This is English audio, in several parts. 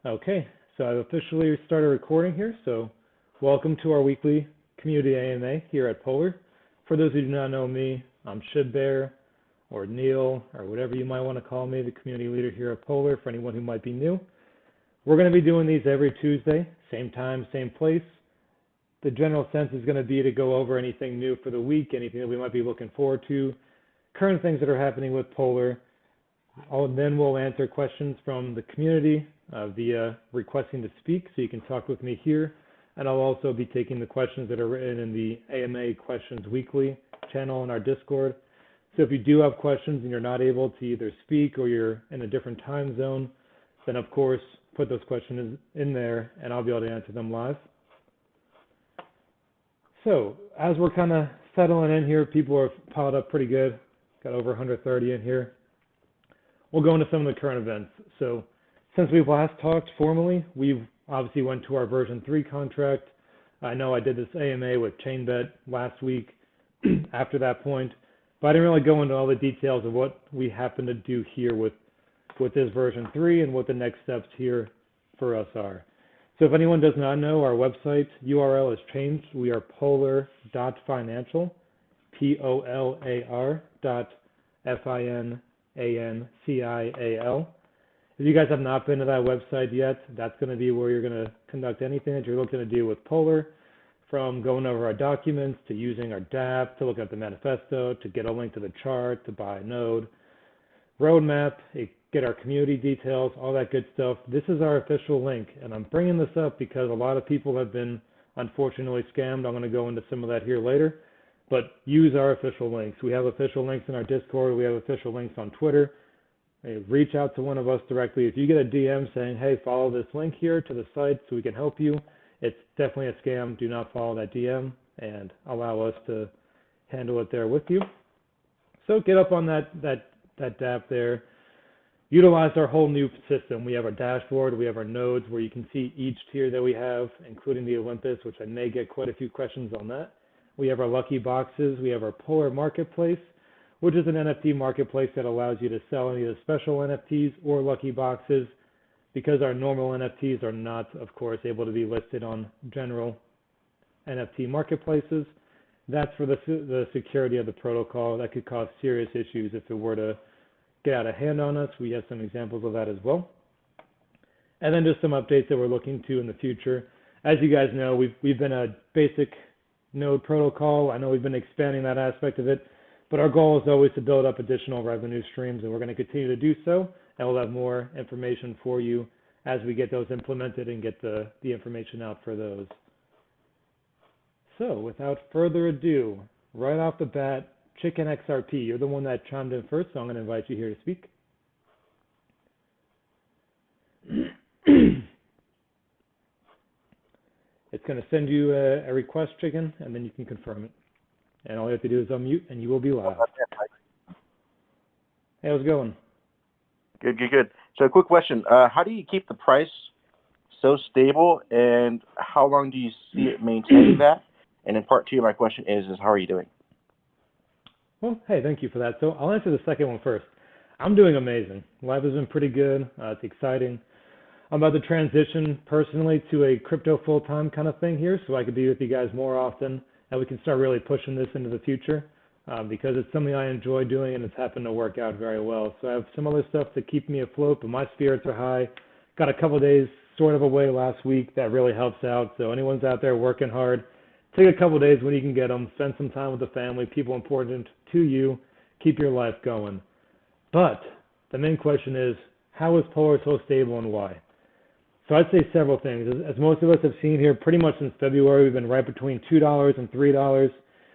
Okay, so I've officially started recording here. So, welcome to our weekly community AMA here at Polar. For those who do not know me, I'm Shib Bear or Neil or whatever you might want to call me, the community leader here at Polar. For anyone who might be new, we're going to be doing these every Tuesday, same time, same place. The general sense is going to be to go over anything new for the week, anything that we might be looking forward to, current things that are happening with Polar. Then we'll answer questions from the community via requesting to speak, so you can talk with me here. And I'll also be taking the questions that are written in the AMA Questions Weekly channel in our Discord. So if you do have questions and you're not able to either speak or you're in a different time zone, then of course put those questions in there and I'll be able to answer them live. So as we're kind of settling in here, people are piled up pretty good. Got over 130 in here. We'll go into some of the current events. So since we've last talked formally, we've obviously went to our version 3 contract. I know I did this AMA with ChainBet last week after that point, but I didn't really go into all the details of what we happen to do here with this version 3 and what the next steps here for us are. So if anyone does not know, our website URL has changed. We are polar.financial, POLAR.FINANCIAL. If you guys have not been to that website yet, that's going to be where you're going to conduct anything that you're looking to do with Polar, from going over our documents to using our DApp to look at the manifesto, to get a link to the chart, to buy a node, roadmap, get our community details, all that good stuff. This is our official link, and I'm bringing this up because a lot of people have been unfortunately scammed. I'm going to go into some of that here later, but use our official links. We have official links in our Discord. We have official links on Twitter. Hey, reach out to one of us directly. If you get a DM saying, hey, follow this link here to the site so we can help you, it's definitely a scam. Do not follow that DM and allow us to handle it there with you. So get up on that DApp there. Utilize our whole new system. We have our dashboard, we have our nodes where you can see each tier that we have, including the Olympus, which I may get quite a few questions on that. We have our lucky boxes. We have our Polar Marketplace, which is an NFT marketplace that allows you to sell any of the special NFTs or lucky boxes, because our normal NFTs are not, of course, able to be listed on general NFT marketplaces. That's for the security of the protocol. That could cause serious issues if it were to get out of hand on us. We have some examples of that as well. And then just some updates that we're looking to in the future. As you guys know, we've been a basic node protocol. I know we've been expanding that aspect of it, but our goal is always to build up additional revenue streams, and we're going to continue to do so. And we'll have more information for you as we get those implemented and get the information out for those. So without further ado, right off the bat, Chicken XRP, you're the one that chimed in first, so I'm going to invite you here to speak. It's going to send you a request, Chicken, and then you can confirm it. And all you have to do is unmute, and you will be live. Hey, how's it going? Good. So a quick question. How do you keep the price so stable, and how long do you see it maintaining that? And in part two of my question is how are you doing? Well, hey, thank you for that. So I'll answer the second one first. I'm doing amazing. Life has been pretty good. It's exciting. I'm about to transition personally to a crypto full-time kind of thing here, so I could be with you guys more often, and we can start really pushing this into the future. Because it's something I enjoy doing and it's happened to work out very well. So I have some other stuff to keep me afloat, but my spirits are high. Got a couple of days sort of away last week. That really helps out. So anyone's out there working hard, take a couple of days when you can get them. Spend some time with the family, people important to you. Keep your life going. But the main question is, how is Polar so stable and why? So I'd say several things. As most of us have seen here, pretty much since February, we've been right between $2 and $3.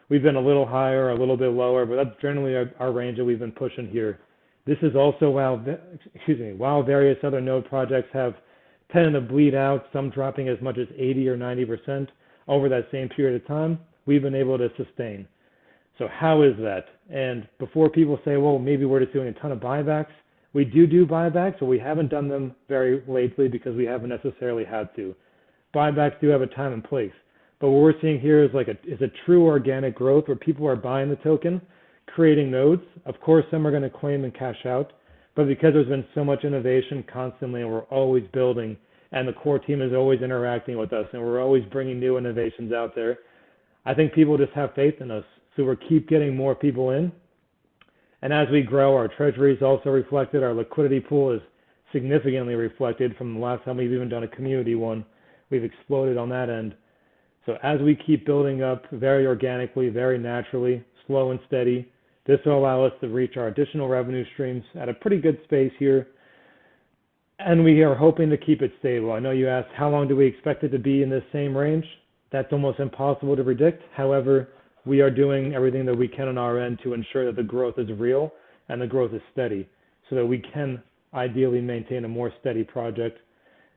We've been a little higher, a little bit lower, but that's generally our range that we've been pushing here. This is also while various other node projects have tended to bleed out, some dropping as much as 80 or 90% over that same period of time, we've been able to sustain. So how is that? And before people say, well, maybe we're just doing a ton of buybacks, we do buybacks, but we haven't done them very lately because we haven't necessarily had to. Buybacks do have a time and place. But what we're seeing here is a true organic growth where people are buying the token, creating nodes. Of course, some are going to claim and cash out, but because there's been so much innovation constantly and we're always building, and the core team is always interacting with us, and we're always bringing new innovations out there. I think people just have faith in us, so we'll keep getting more people in. And as we grow, our treasury is also reflected. Our liquidity pool is significantly reflected from the last time we've even done a community one. We've exploded on that end. So as we keep building up very organically, very naturally, slow and steady, this will allow us to reach our additional revenue streams at a pretty good space here. And we are hoping to keep it stable. I know you asked, how long do we expect it to be in this same range? That's almost impossible to predict. However, we are doing everything that we can on our end to ensure that the growth is real and the growth is steady so that we can ideally maintain a more steady project.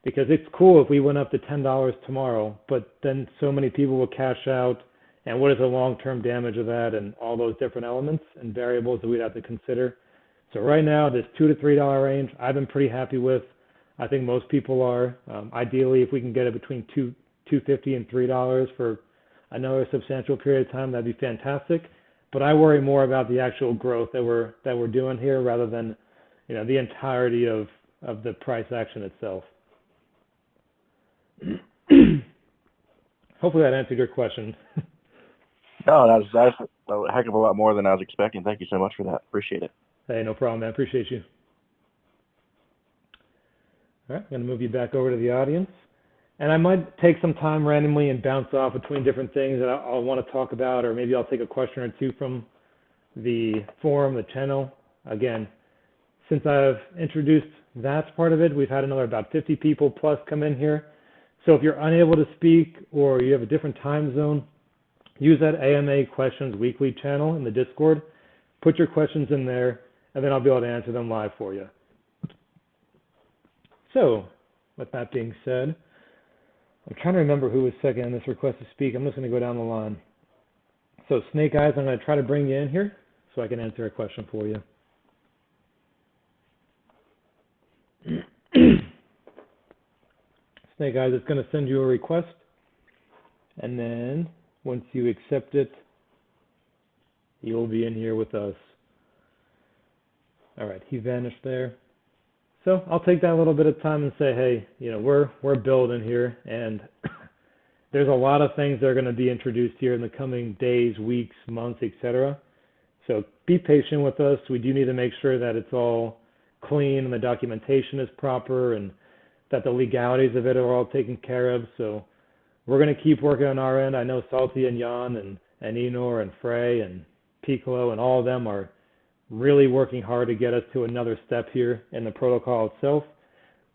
Because it's cool if we went up to $10 tomorrow, but then so many people will cash out, and what is the long-term damage of that, and all those different elements and variables that we'd have to consider. So right now, this $2 to $3 range, I've been pretty happy with. I think most people are. Ideally, if we can get it between $2.50 and $3 for another substantial period of time, that'd be fantastic. But I worry more about the actual growth that we're doing here rather than, the entirety of the price action itself. Hopefully that answered your question. No, that's a heck of a lot more than I was expecting. Thank you so much for that. Appreciate it. Hey, no problem, man. Appreciate you. All right, I'm going to move you back over to the audience. And I might take some time randomly and bounce off between different things that I'll want to talk about, or maybe I'll take a question or two from the forum, the channel. Again, since I've introduced that part of it, we've had another about 50 people plus come in here. So if you're unable to speak or you have a different time zone, use that AMA Questions Weekly channel in the Discord. Put your questions in there, and then I'll be able to answer them live for you. So, with that being said, I'm trying to remember who was second on this request to speak. I'm just going to go down the line. So, Snake Eyes, I'm going to try to bring you in here so I can answer a question for you. Snake Eyes is going to send you a request, and then once you accept it, you'll be in here with us. All right, he vanished there. So I'll take that little bit of time and say, hey, we're building here, and there's a lot of things that are going to be introduced here in the coming days, weeks, months, etc. So be patient with us. We do need to make sure that it's all clean and the documentation is proper and that the legalities of it are all taken care of. So we're going to keep working on our end. I know Salty and Jan and Enor and Frey and Piccolo and all of them are really working hard to get us to another step here in the protocol itself.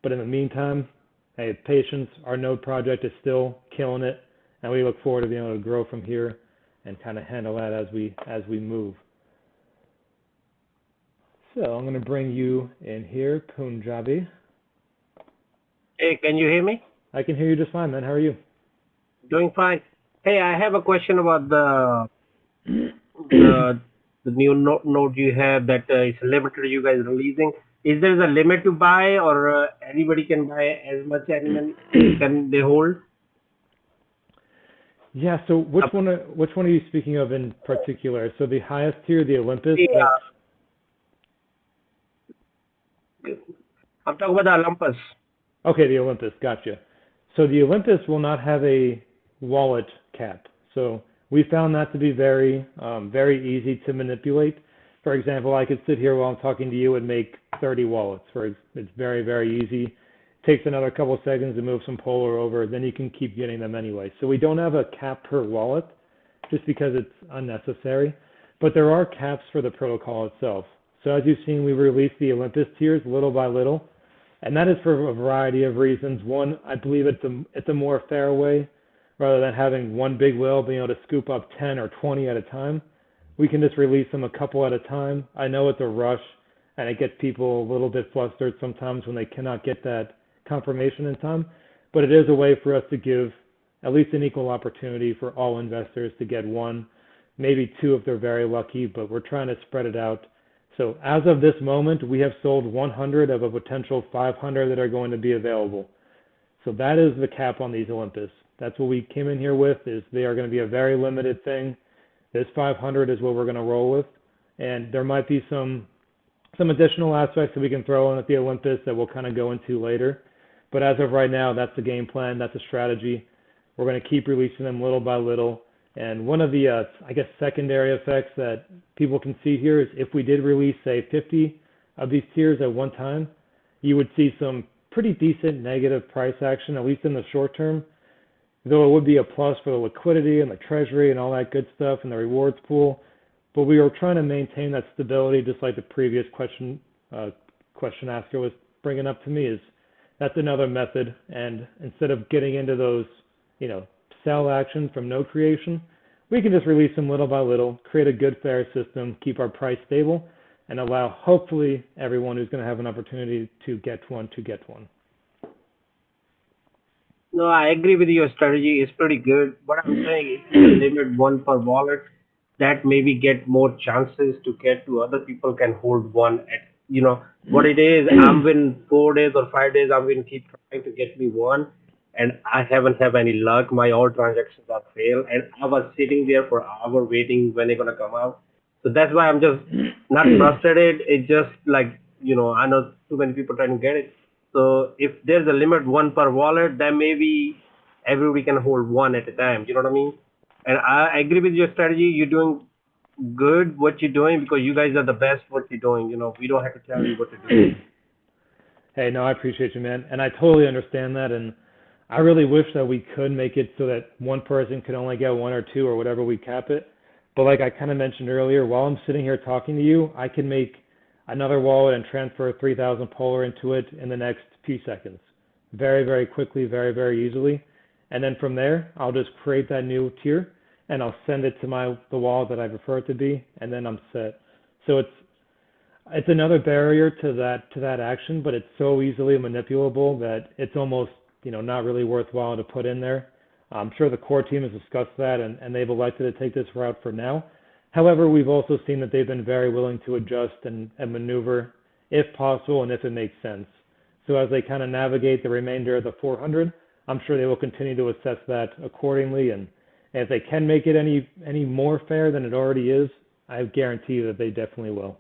But in the meantime, hey, patience. Our node project is still killing it, and we look forward to being able to grow from here and kind of handle that as we move. So I'm going to bring you in here, Punjabi. Hey, can you hear me? I can hear you just fine, man. How are you? Doing fine. Hey, I have a question about the new node you have that is limited you guys releasing. Is there a limit to buy, or anybody can buy as much animal can they hold? Yeah. So which one are you speaking of in particular? So the highest tier, the Olympus. Yeah. I'm talking about the Olympus. Okay, the Olympus. Gotcha. So the Olympus will not have a wallet cap. So we found that to be very easy to manipulate. For example, I could sit here while I'm talking to you and make 30 wallets. It's very, very easy. Takes another couple of seconds to move some Polar over, then you can keep getting them anyway. So we don't have a cap per wallet just because it's unnecessary. But there are caps for the protocol itself. So as you've seen, we released the Olympus tiers little by little. And that is for a variety of reasons. One, I believe it's a more fair way. Rather than having one big whale being able to scoop up 10 or 20 at a time, we can just release them a couple at a time. I know it's a rush, and it gets people a little bit flustered sometimes when they cannot get that confirmation in time, but it is a way for us to give at least an equal opportunity for all investors to get one, maybe two if they're very lucky, but we're trying to spread it out. So as of this moment, we have sold 100 of a potential 500 that are going to be available. So that is the cap on these Olympus. That's what we came in here with, is they are going to be a very limited thing. This 500 is what we're going to roll with. And there might be some additional aspects that we can throw in at the Olympus that we'll kind of go into later. But as of right now, that's the game plan. That's a strategy. We're going to keep releasing them little by little. And one of the, I guess, secondary effects that people can see here is if we did release, say, 50 of these tiers at one time, you would see some pretty decent negative price action, at least in the short term, though it would be a plus for the liquidity and the treasury and all that good stuff and the rewards pool. But we were trying to maintain that stability, just like the previous question asker was bringing up to me, is that's another method. And instead of getting into those, sell actions from node creation, we can just release them little by little, create a good, fair system, keep our price stable, and allow, hopefully, everyone who's going to have an opportunity to get one to get one. No, I agree with your strategy. It's pretty good. What I'm saying is if you limit one per wallet, that maybe get more chances to get to other people can hold one at, what it is. I'm been 4 days or 5 days. I'm going to keep trying to get me one, and I haven't have any luck. My all transactions are failed, and I was sitting there for hour waiting when they're gonna come out. So that's why I'm just not frustrated. It's just like, I know too many people trying to get it. So if there's a limit one per wallet, then maybe everybody can hold one at a time. You know what I mean? And I agree with your strategy. You're doing good what you're doing because you guys are the best what you're doing. We don't have to tell you what to do. Hey, no, I appreciate you, man. And I totally understand that. And I really wish that we could make it so that one person could only get one or two or whatever we cap it. But like I kind of mentioned earlier, while I'm sitting here talking to you, I can make another wallet and transfer 3,000 Polar into it in the next few seconds. Very, very quickly, very, very easily. And then from there, I'll just create that new tier and I'll send it to the wallet that I prefer it to be, and then I'm set. So it's another barrier to that action, but it's so easily manipulable that it's almost not really worthwhile to put in there. I'm sure the core team has discussed that, and they've elected to take this route for now. However, we've also seen that they've been very willing to adjust and maneuver if possible and if it makes sense. So as they kind of navigate the remainder of the 400, I'm sure they will continue to assess that accordingly. And if they can make it any more fair than it already is, I guarantee that they definitely will.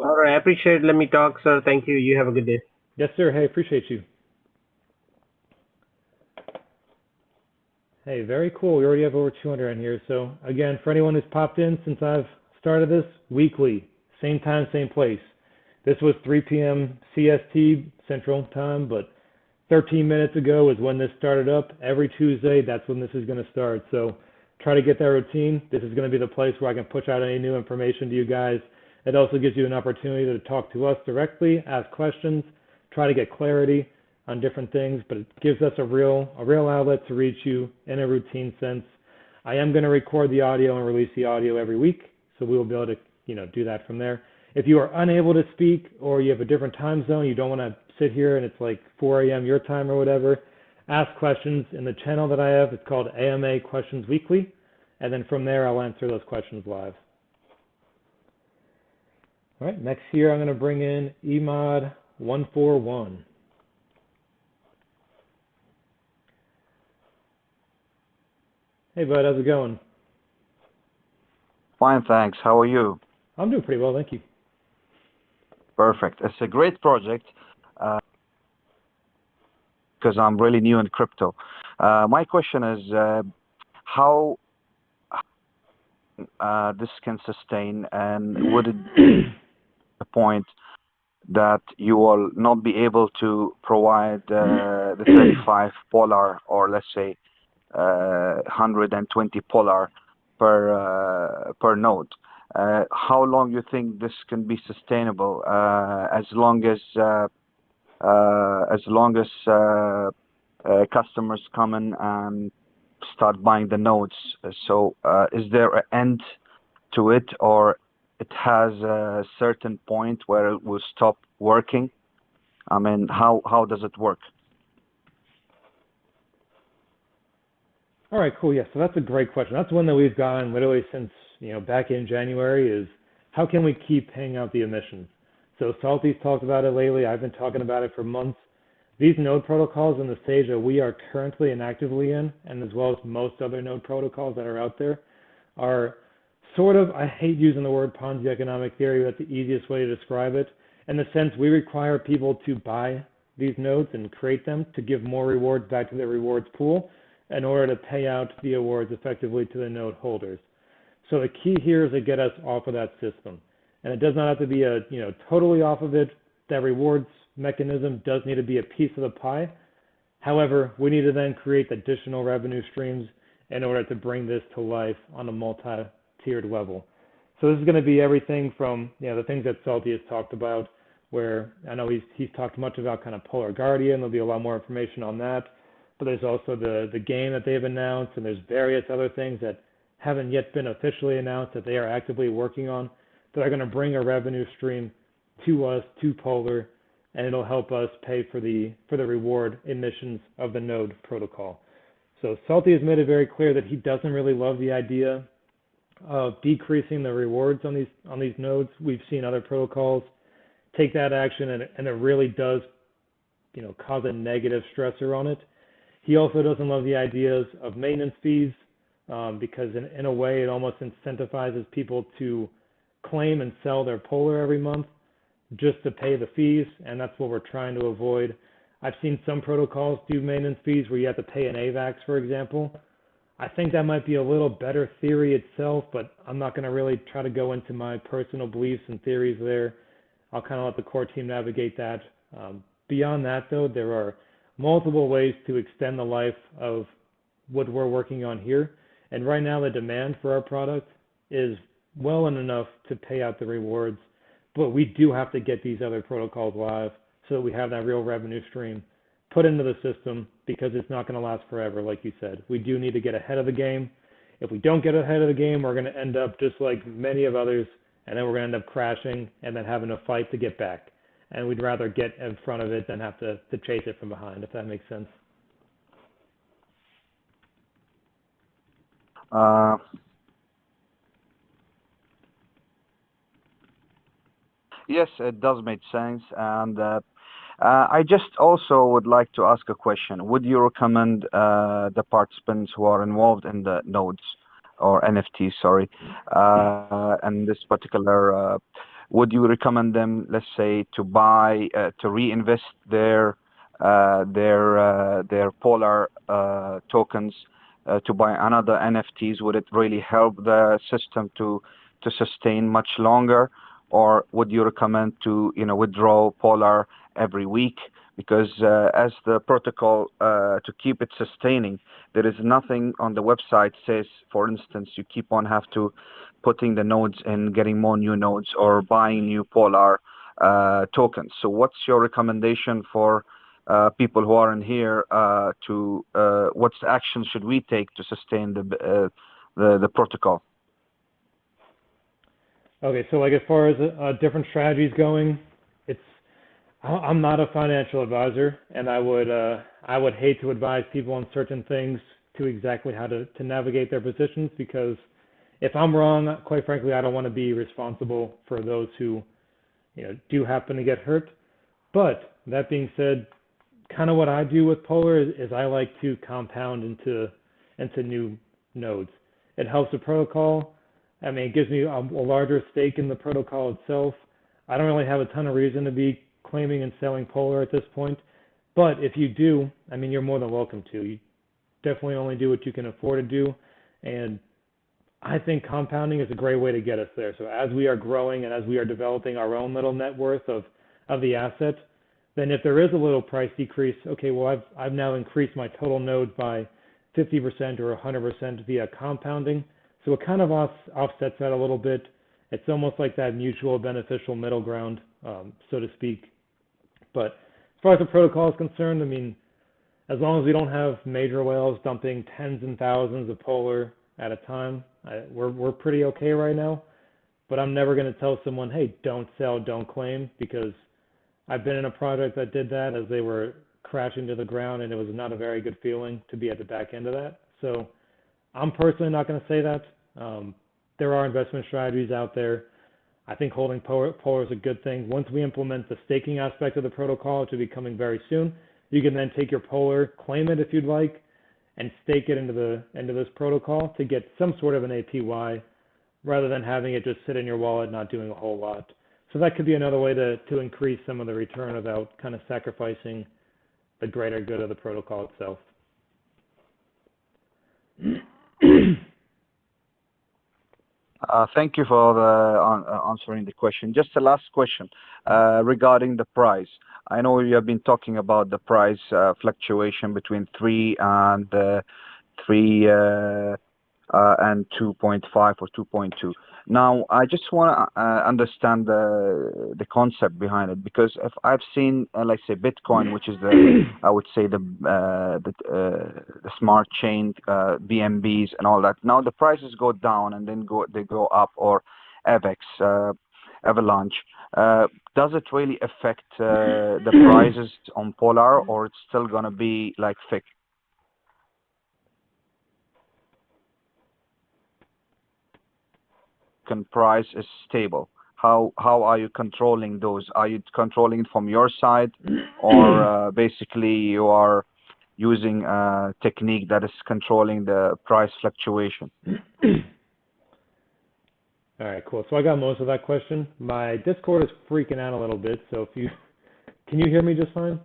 All right, I appreciate it. Let me talk, sir. Thank you. You have a good day. Yes, sir. Hey, appreciate you. Hey, very cool. We already have over 200 in here. So again, for anyone who's popped in since I've started this, weekly, same time, same place. This was 3 p.m. CST Central Time, but 13 minutes ago is when this started up. Every Tuesday, that's when this is going to start. So try to get that routine. This is going to be the place where I can push out any new information to you guys. It also gives you an opportunity to talk to us directly, ask questions, try to get clarity on different things, but it gives us a real outlet to reach you in a routine sense. I am going to record the audio and release the audio every week, so we will be able to do that from there. If you are unable to speak or you have a different time zone, you don't want to sit here and it's like 4 a.m. your time or whatever, ask questions in the channel that I have. It's called AMA Questions Weekly, and then from there I'll answer those questions live. All right, next here I'm going to bring in Emod141. Hey bud, how's it going? Fine, thanks. How are you? I'm doing pretty well, thank you. Perfect. It's a great project because I'm really new in crypto. My question is how this can sustain, and would it be the point that you will not be able to provide the 35 Polar, or let's say 120 Polar per node? How long you think this can be sustainable? As long as customers come in and start buying the nodes. So is there an end to it, or it has a certain point where it will stop working? I mean, how does it work? All right, cool. Yeah, so that's a great question. That's one that we've gotten literally since back in January, is how can we keep paying out the emissions? So Salty's talked about it lately. I've been talking about it for months. These node protocols in the stage that we are currently and actively in, and as well as most other node protocols that are out there, are sort of, I hate using the word Ponzi economic theory, but that's the easiest way to describe it. in the sense we require people to buy these nodes and create them to give more rewards back to their rewards pool in order to pay out the awards effectively to the node holders. So the key here is to get us off of that system. And it does not have to be totally off of it. That rewards mechanism does need to be a piece of the pie. However, we need to then create additional revenue streams in order to bring this to life on a multi-tiered level. So this is going to be everything from the things that Salty has talked about, where I know he's talked much about kind of Polar Guardian. There'll be a lot more information on that. But there's also the game that they've announced, and there's various other things that haven't yet been officially announced that they are actively working on that are going to bring a revenue stream to us, to Polar, and it'll help us pay for the reward emissions of the node protocol. So Salty has made it very clear that he doesn't really love the idea of decreasing the rewards on these nodes. We've seen other protocols take that action, and it really does cause a negative stressor on it. He also doesn't love the ideas of maintenance fees because in a way it almost incentivizes people to claim and sell their Polar every month just to pay the fees, and that's what we're trying to avoid. I've seen some protocols do maintenance fees where you have to pay an AVAX, for example. I think that might be a little better theory itself, but I'm not going to really try to go into my personal beliefs and theories there. I'll kind of let the core team navigate that. Beyond that, though, there are multiple ways to extend the life of what we're working on here. And right now, the demand for our product is well enough to pay out the rewards, but we do have to get these other protocols live so that we have that real revenue stream put into the system, because it's not going to last forever, like you said. We do need to get ahead of the game. If we don't get ahead of the game, we're going to end up just like many of others, and then we're going to end up crashing and then having to fight to get back. And we'd rather get in front of it than have to chase it from behind, if that makes sense. Yes, it does make sense. And I just also would like to ask a question. Would you recommend the participants who are involved in the nodes or NFTs, sorry, and this particular, would you recommend them, let's say, to buy, to reinvest their Polar tokens, to buy another NFTs? Would it really help the system to sustain much longer? Or would you recommend to withdraw Polar every week? Because as the protocol, to keep it sustaining, there is nothing on the website says, for instance, you keep on have to putting the nodes in, getting more new nodes, or buying new Polar tokens. So what's your recommendation for people who are in here what actions should we take to sustain the protocol? Okay, so like as far as different strategies going, I'm not a financial advisor, and I would hate to advise people on certain things to exactly how to navigate their positions, because if I'm wrong, quite frankly, I don't want to be responsible for those who do happen to get hurt. But that being said, kind of what I do with Polar is I like to compound into new nodes. It helps the protocol. I mean, it gives me a larger stake in the protocol itself. I don't really have a ton of reason to be claiming and selling Polar at this point. But if you do, I mean, you're more than welcome to. You definitely only do what you can afford to do. And I think compounding is a great way to get us there. So as we are growing and as we are developing our own little net worth of the asset, then if there is a little price decrease, okay, well, I've now increased my total node by 50% or 100% via compounding. So it kind of offsets that a little bit. It's almost like that mutual beneficial middle ground, so to speak. But as far as the protocol is concerned, I mean, as long as we don't have major whales dumping tens and thousands of Polar at a time, we're pretty okay right now. But I'm never going to tell someone, hey, don't sell, don't claim, because I've been in a project that did that as they were crashing to the ground, and it was not a very good feeling to be at the back end of that. So I'm personally not going to say that. There are investment strategies out there. I think holding Polar is a good thing. Once we implement the staking aspect of the protocol, which will be coming very soon, you can then take your Polar, claim it if you'd like, and stake it into this protocol to get some sort of an APY, rather than having it just sit in your wallet not doing a whole lot. So that could be another way to increase some of the return without kind of sacrificing the greater good of the protocol itself. Thank you for answering the question. Just the last question regarding the price. I know you have been talking about the price fluctuation between 3 and 2.5 or 2.2. Now, I just want to understand the concept behind it, because if I've seen, let's say, Bitcoin, which is I would say the smart chain, BNBs and all that. Now the prices go down and then they go up, or AVAX, Avalanche. Does it really affect the prices on Polar, or it's still gonna be like fixed? Price is stable. How are you controlling those? Are you controlling it from your side, or basically you are using a technique that is controlling the price fluctuation? All right, cool. So I got most of that question. My Discord is freaking out a little bit, so can you hear me just fine?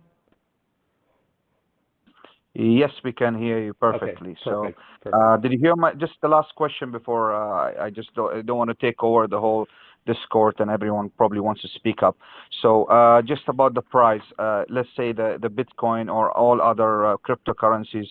Yes, we can hear you perfectly. Okay, perfect, perfect. Did you hear just the last question before? I just don't want to take over the whole Discord, and everyone probably wants to speak up. So just about the price, let's say the Bitcoin or all other cryptocurrencies,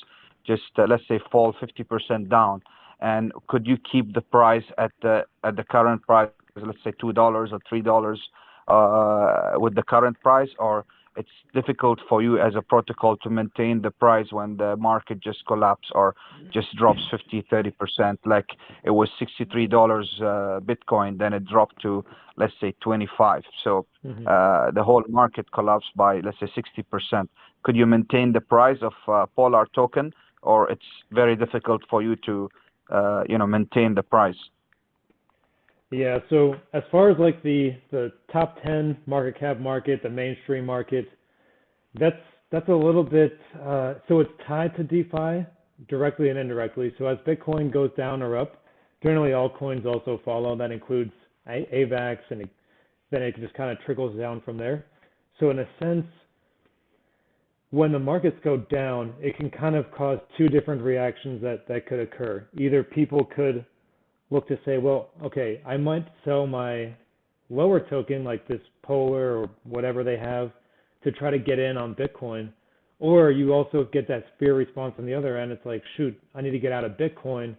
just let's say fall 50% down, and could you keep the price at the current price, let's say $2 or $3 with the current price, or it's difficult for you as a protocol to maintain the price when the market just collapses or just drops 50-30%, like it was $63 Bitcoin, then it dropped to, let's say, 25. So the whole market collapsed by, let's say, 60%. Could you maintain the price of Polar token, or it's very difficult for you to maintain the price? Yeah, so as far as like the top 10 market cap market, the mainstream market, that's a little bit, so it's tied to DeFi directly and indirectly. So as Bitcoin goes down or up, generally all coins also follow. That includes AVAX, and then it just kind of trickles down from there. So in a sense, when the markets go down, it can kind of cause two different reactions that could occur. Either people could look to say, well, okay, I might sell my lower token, like this Polar or whatever they have, to try to get in on Bitcoin. Or you also get that fear response on the other end. It's like, shoot, I need to get out of Bitcoin.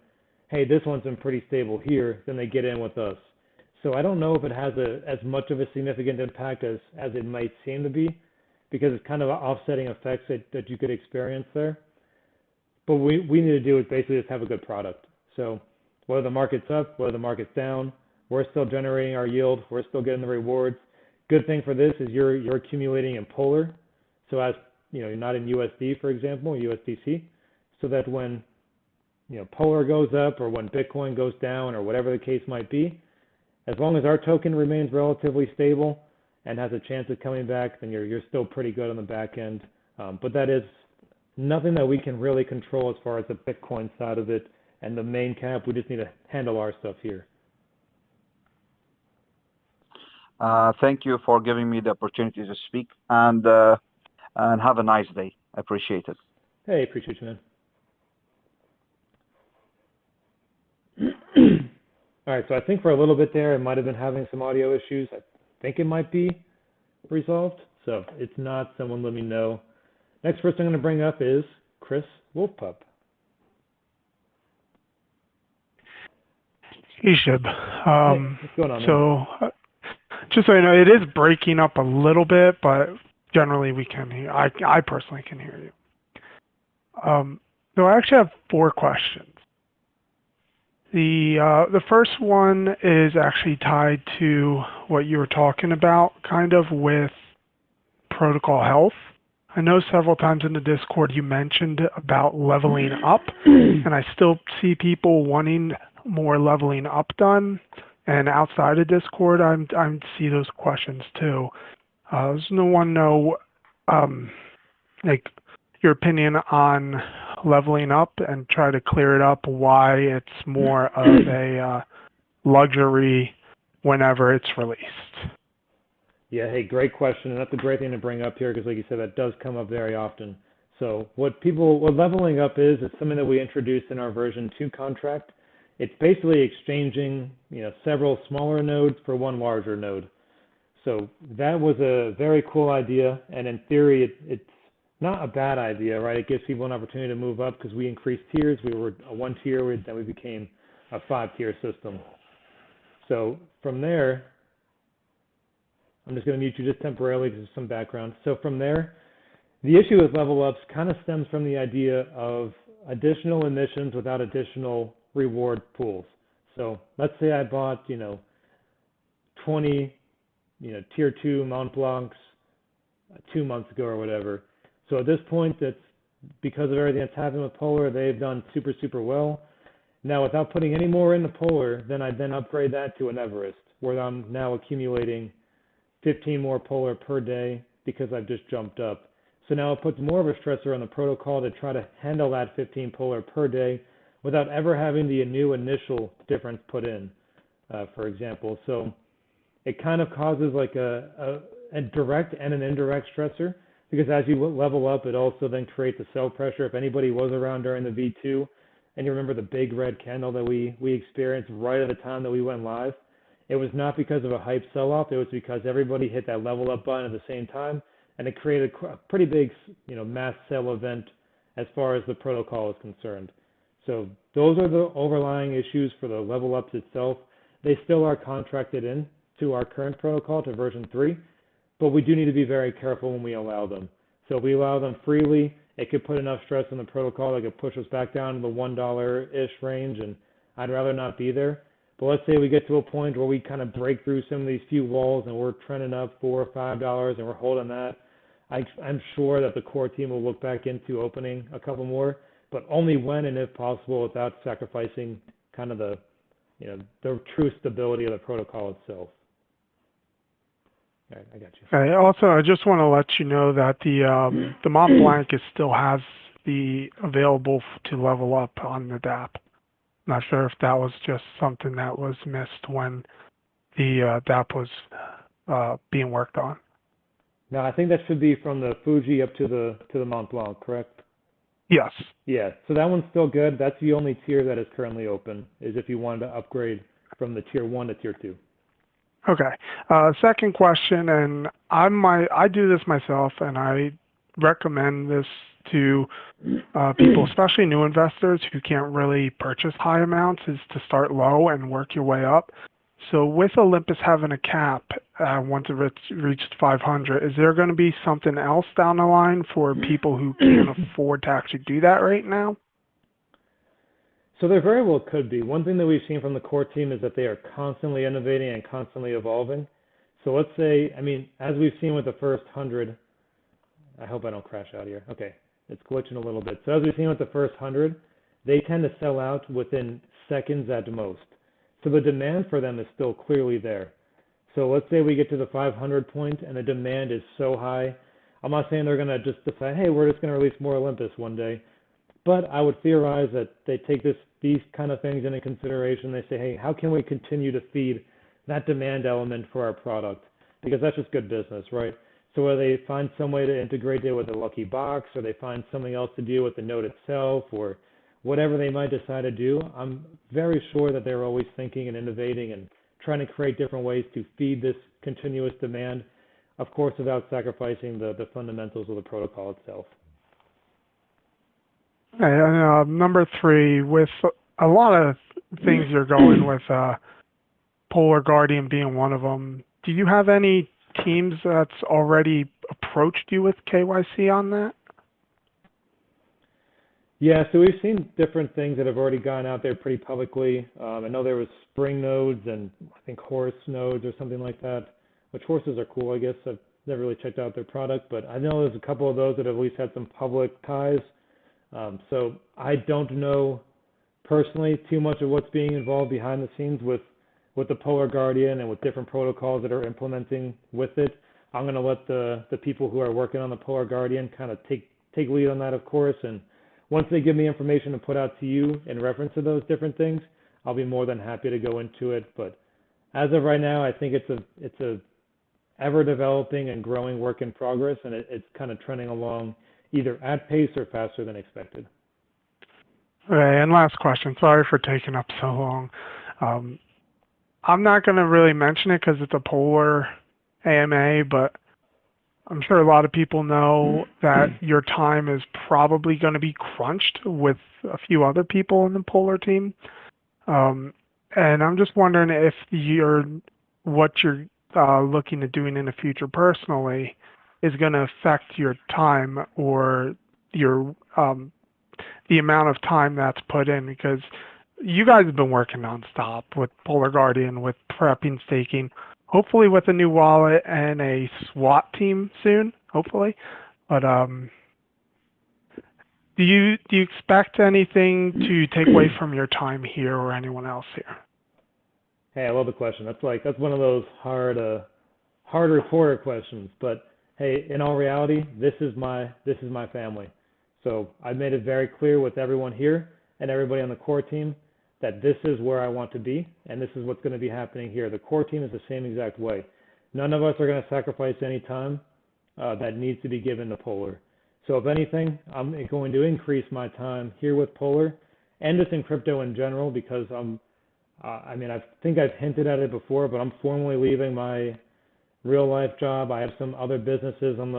Hey, this one's been pretty stable here. Then they get in with us. So I don't know if it has as much of a significant impact as it might seem to be, because it's kind of offsetting effects that you could experience there. But we need to do is basically just have a good product. So whether the market's up, whether the market's down, we're still generating our yield. We're still getting the rewards. Good thing for this is you're accumulating in Polar. So as you're not in USD, for example, USDC, so that when Polar goes up or when Bitcoin goes down or whatever the case might be, as long as our token remains relatively stable and has a chance of coming back, then you're still pretty good on the back end. But that is nothing that we can really control as far as the Bitcoin side of it. And the main cap, we just need to handle our stuff here. Thank you for giving me the opportunity to speak, and have a nice day. I appreciate it. Hey, appreciate you, man. All right, so I think for a little bit there, I might have been having some audio issues. I think it might be resolved. So if it's not, someone let me know. Next person I'm going to bring up is Chris Wolfpup. Hey, Shib. What's going on, man? So, just so you know, it is breaking up a little bit, but generally we can hear. I personally can hear you. So I actually have 4 questions. The first one is actually tied to what you were talking about, kind of with protocol health. I know several times in the Discord you mentioned about leveling up, and I still see people wanting more leveling up done. And outside of Discord, I see those questions too. Does no one know, like, your opinion on leveling up, and try to clear it up why it's more of a luxury whenever it's released? Yeah, hey, great question, and that's a great thing to bring up here because, like you said, that does come up very often. So what leveling up is, it's something that we introduced in our version 2 contract. It's basically exchanging, several smaller nodes for one larger node. So that was a very cool idea, and in theory, it's not a bad idea, right? It gives people an opportunity to move up because we increased tiers. We were a 1 tier, then we became a 5-tier system. So from there, I'm just going to mute you just temporarily because of some background. So from there, the issue with level ups kind of stems from the idea of additional emissions without additional reward pools. So let's say I bought, 20, tier 2 Mont Blancs 2 months ago or whatever. So at this point, that's because of everything that's happened with Polar, they've done super, super well. Now, without putting any more in the Polar, then I then upgrade that to an Everest, where I'm now accumulating 15 more Polar per day because I've just jumped up. So now it puts more of a stressor on the protocol to try to handle that 15 Polar per day without ever having the new initial difference put in, for example. So it kind of causes like a direct and an indirect stressor because as you level up, it also then creates a sell pressure. If anybody was around during the V2, and you remember the big red candle that we experienced right at the time that we went live, it was not because of a hype sell-off. It was because everybody hit that level up button at the same time, and it created a pretty big, mass sell event as far as the protocol is concerned. So those are the overlying issues for the level ups itself. They still are contracted in to our current protocol, to version 3, but we do need to be very careful when we allow them. So if we allow them freely, it could put enough stress on the protocol that could push us back down to the $1-ish range, and I'd rather not be there. But let's say we get to a point where we kind of break through some of these few walls and we're trending up $4 or $5 and we're holding that. I'm sure that the core team will look back into opening a couple more, but only when and if possible without sacrificing kind of the true stability of the protocol itself. All right, I got you. Okay. Also, I just want to let you know that the Mont Blanc still has the available to level up on the DAP. Not sure if that was just something that was missed when the DAP was being worked on. No, I think that should be from the Fuji up to the Mont Blanc, correct? Yes. Yeah, so that one's still good. That's the only tier that is currently open, is if you wanted to upgrade from the tier 1 to tier 2. Okay. Second question, and I do this myself, and I recommend this to people, especially new investors who can't really purchase high amounts, is to start low and work your way up. So with Olympus having a cap once it reached 500, is there going to be something else down the line for people who can't afford to actually do that right now? So there very well could be. One thing that we've seen from the core team is that they are constantly innovating and constantly evolving. So let's say, as we've seen with the first 100, I hope I don't crash out here. Okay, it's glitching a little bit. So as we've seen with the first 100, they tend to sell out within seconds at most. So the demand for them is still clearly there. So let's say we get to the 500 point and the demand is so high. I'm not saying they're going to just decide, hey, we're just going to release more Olympus one day. But I would theorize that they take these kind of things into consideration. They say, hey, how can we continue to feed that demand element for our product? Because that's just good business, right? So whether they find some way to integrate it with a Lucky Box, or they find something else to do with the node itself, or whatever they might decide to do, I'm very sure that they're always thinking and innovating and trying to create different ways to feed this continuous demand, of course, without sacrificing the fundamentals of the protocol itself. And number 3, with a lot of things you're going with, Polar Guardian being one of them, do you have any teams that's already approached you with KYC on that? Yeah, so we've seen different things that have already gone out there pretty publicly. I know there was Spring nodes and I think Horse nodes or something like that, which horses are cool, I guess. I've never really checked out their product, but I know there's a couple of those that have at least had some public ties. So I don't know personally too much of what's being involved behind the scenes with the Polar Guardian and with different protocols that are implementing with it. I'm going to let the people who are working on the Polar Guardian kind of take lead on that, of course, and once they give me information to put out to you in reference to those different things, I'll be more than happy to go into it. But as of right now, I think it's a ever developing and growing work in progress, and it's kind of trending along either at pace or faster than expected. Okay, and last question. Sorry for taking up so long. I'm not going to really mention it because it's a polar AMA, but I'm sure a lot of people know that your time is probably going to be crunched with a few other people in the polar team. And I'm just wondering if what you're looking at doing in the future personally is going to affect your time or your the amount of time that's put in, because you guys have been working nonstop with Polar Guardian, with prepping, staking, hopefully with a new wallet and a SWAT team soon, hopefully. But do you expect anything to take away from your time here or anyone else here? Hey, I love the question. That's one of those hard reporter questions. But hey, in all reality, this is my family. So I've made it very clear with everyone here and everybody on the core team that this is where I want to be, and this is what's going to be happening here. The core team is the same exact way. None of us are going to sacrifice any time that needs to be given to Polar. So if anything, I'm going to increase my time here with Polar and just in crypto in general, because I think I've hinted at it before, but I'm formally leaving my real life job. I have some other businesses in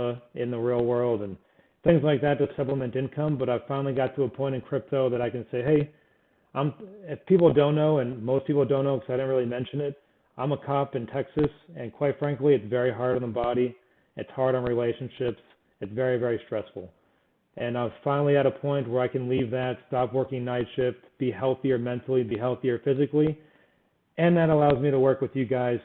the real world and things like that to supplement income, but I've finally got to a point in crypto that I can say, hey, if people don't know, and most people don't know because I didn't really mention it, I'm a cop in Texas, and quite frankly, it's very hard on the body. It's hard on relationships. It's very, very stressful. And I'm finally at a point where I can leave that, stop working night shift, be healthier mentally, be healthier physically, and that allows me to work with you guys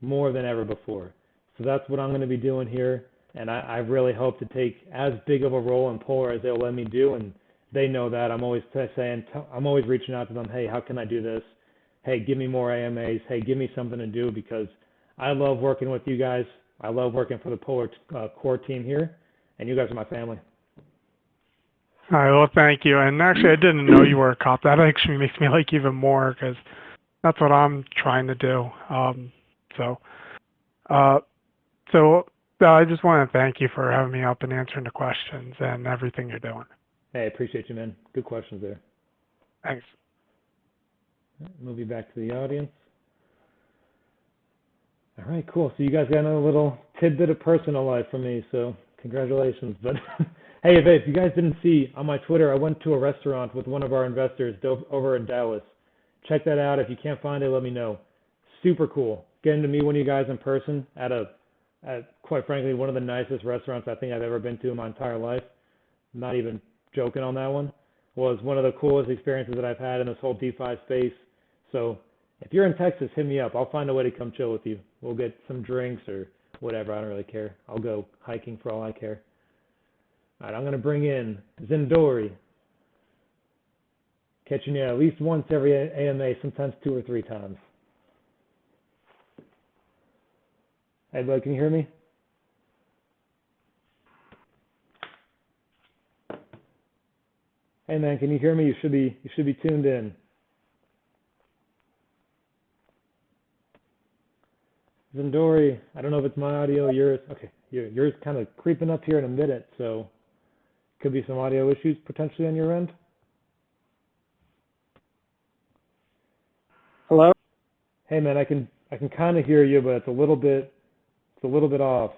more than ever before. So that's what I'm going to be doing here, and I really hope to take as big of a role in Polar as they'll let me do, and they know that. I'm always reaching out to them, hey, how can I do this? Hey, give me more AMAs. Hey, give me something to do, because I love working with you guys. I love working for the Polar core team here, and you guys are my family. All right, well, thank you. And actually, I didn't know you were a cop. That actually makes me like even more, because that's what I'm trying to do. So I just want to thank you for having me up and answering the questions and everything you're doing. Hey, I appreciate you, man. Good questions there. Thanks. Move you back to the audience. All right, cool. So you guys got another little tidbit of personal life from me, so congratulations. But hey, if you guys didn't see on my Twitter, I went to a restaurant with one of our investors over in Dallas. Check that out. If you can't find it, let me know. Super cool. Getting to meet one of you guys in person at quite frankly, one of the nicest restaurants I think I've ever been to in my entire life. I'm not even joking on that one. Was one of the coolest experiences that I've had in this whole DeFi space. So if you're in Texas, hit me up. I'll find a way to come chill with you. We'll get some drinks or whatever. I don't really care. I'll go hiking for all I care. All right, I'm going to bring in Zendori. Catching you at least once every AMA, sometimes 2 or 3 times. Hey, bud, can you hear me? Hey, man, can you hear me? You should be tuned in. Zendori, I don't know if it's my audio or yours. Okay, yours kind of creeping up here in a minute, so could be some audio issues potentially on your end. Hello? Hey, man, I can kind of hear you, but it's a little bit off.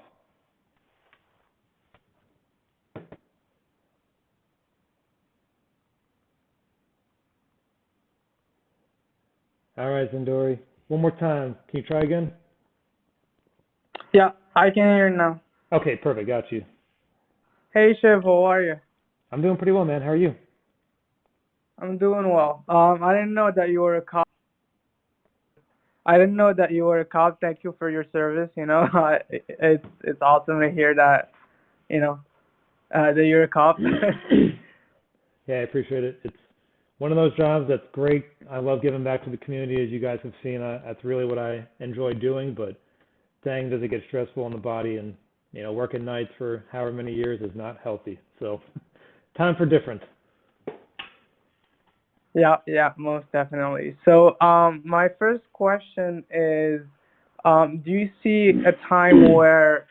All right, Zendori, one more time. Can you try again? Yeah, I can hear you now. Okay, perfect. Got you. Hey, Shiv, how are you? I'm doing pretty well, man. How are you? I'm doing well. I didn't know that you were a cop. Thank you for your service. You know, it's awesome to hear that. You know, that you're a cop. Yeah, I appreciate it. It's one of those jobs that's great. I love giving back to the community, as you guys have seen. That's really what I enjoy doing. But dang, does it get stressful on the body, and working nights for however many years is not healthy. So, time for different. Yeah, most definitely. So, my first question is, Do you see a time where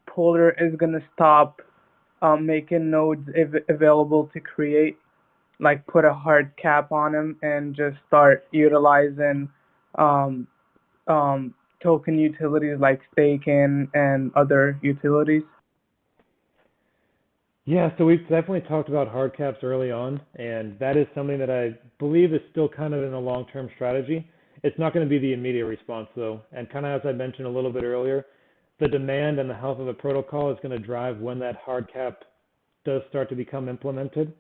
Polar is gonna stop making nodes available to create, like put a hard cap on them and just start utilizing um, token utilities like staking and other utilities? Yeah, so we've definitely talked about hard caps early on, and that is something that I believe is still kind of in a long-term strategy. It's not going to be the immediate response though, and kind of as I mentioned a little bit earlier, the demand and the health of the protocol is going to drive when that hard cap does start to become implemented.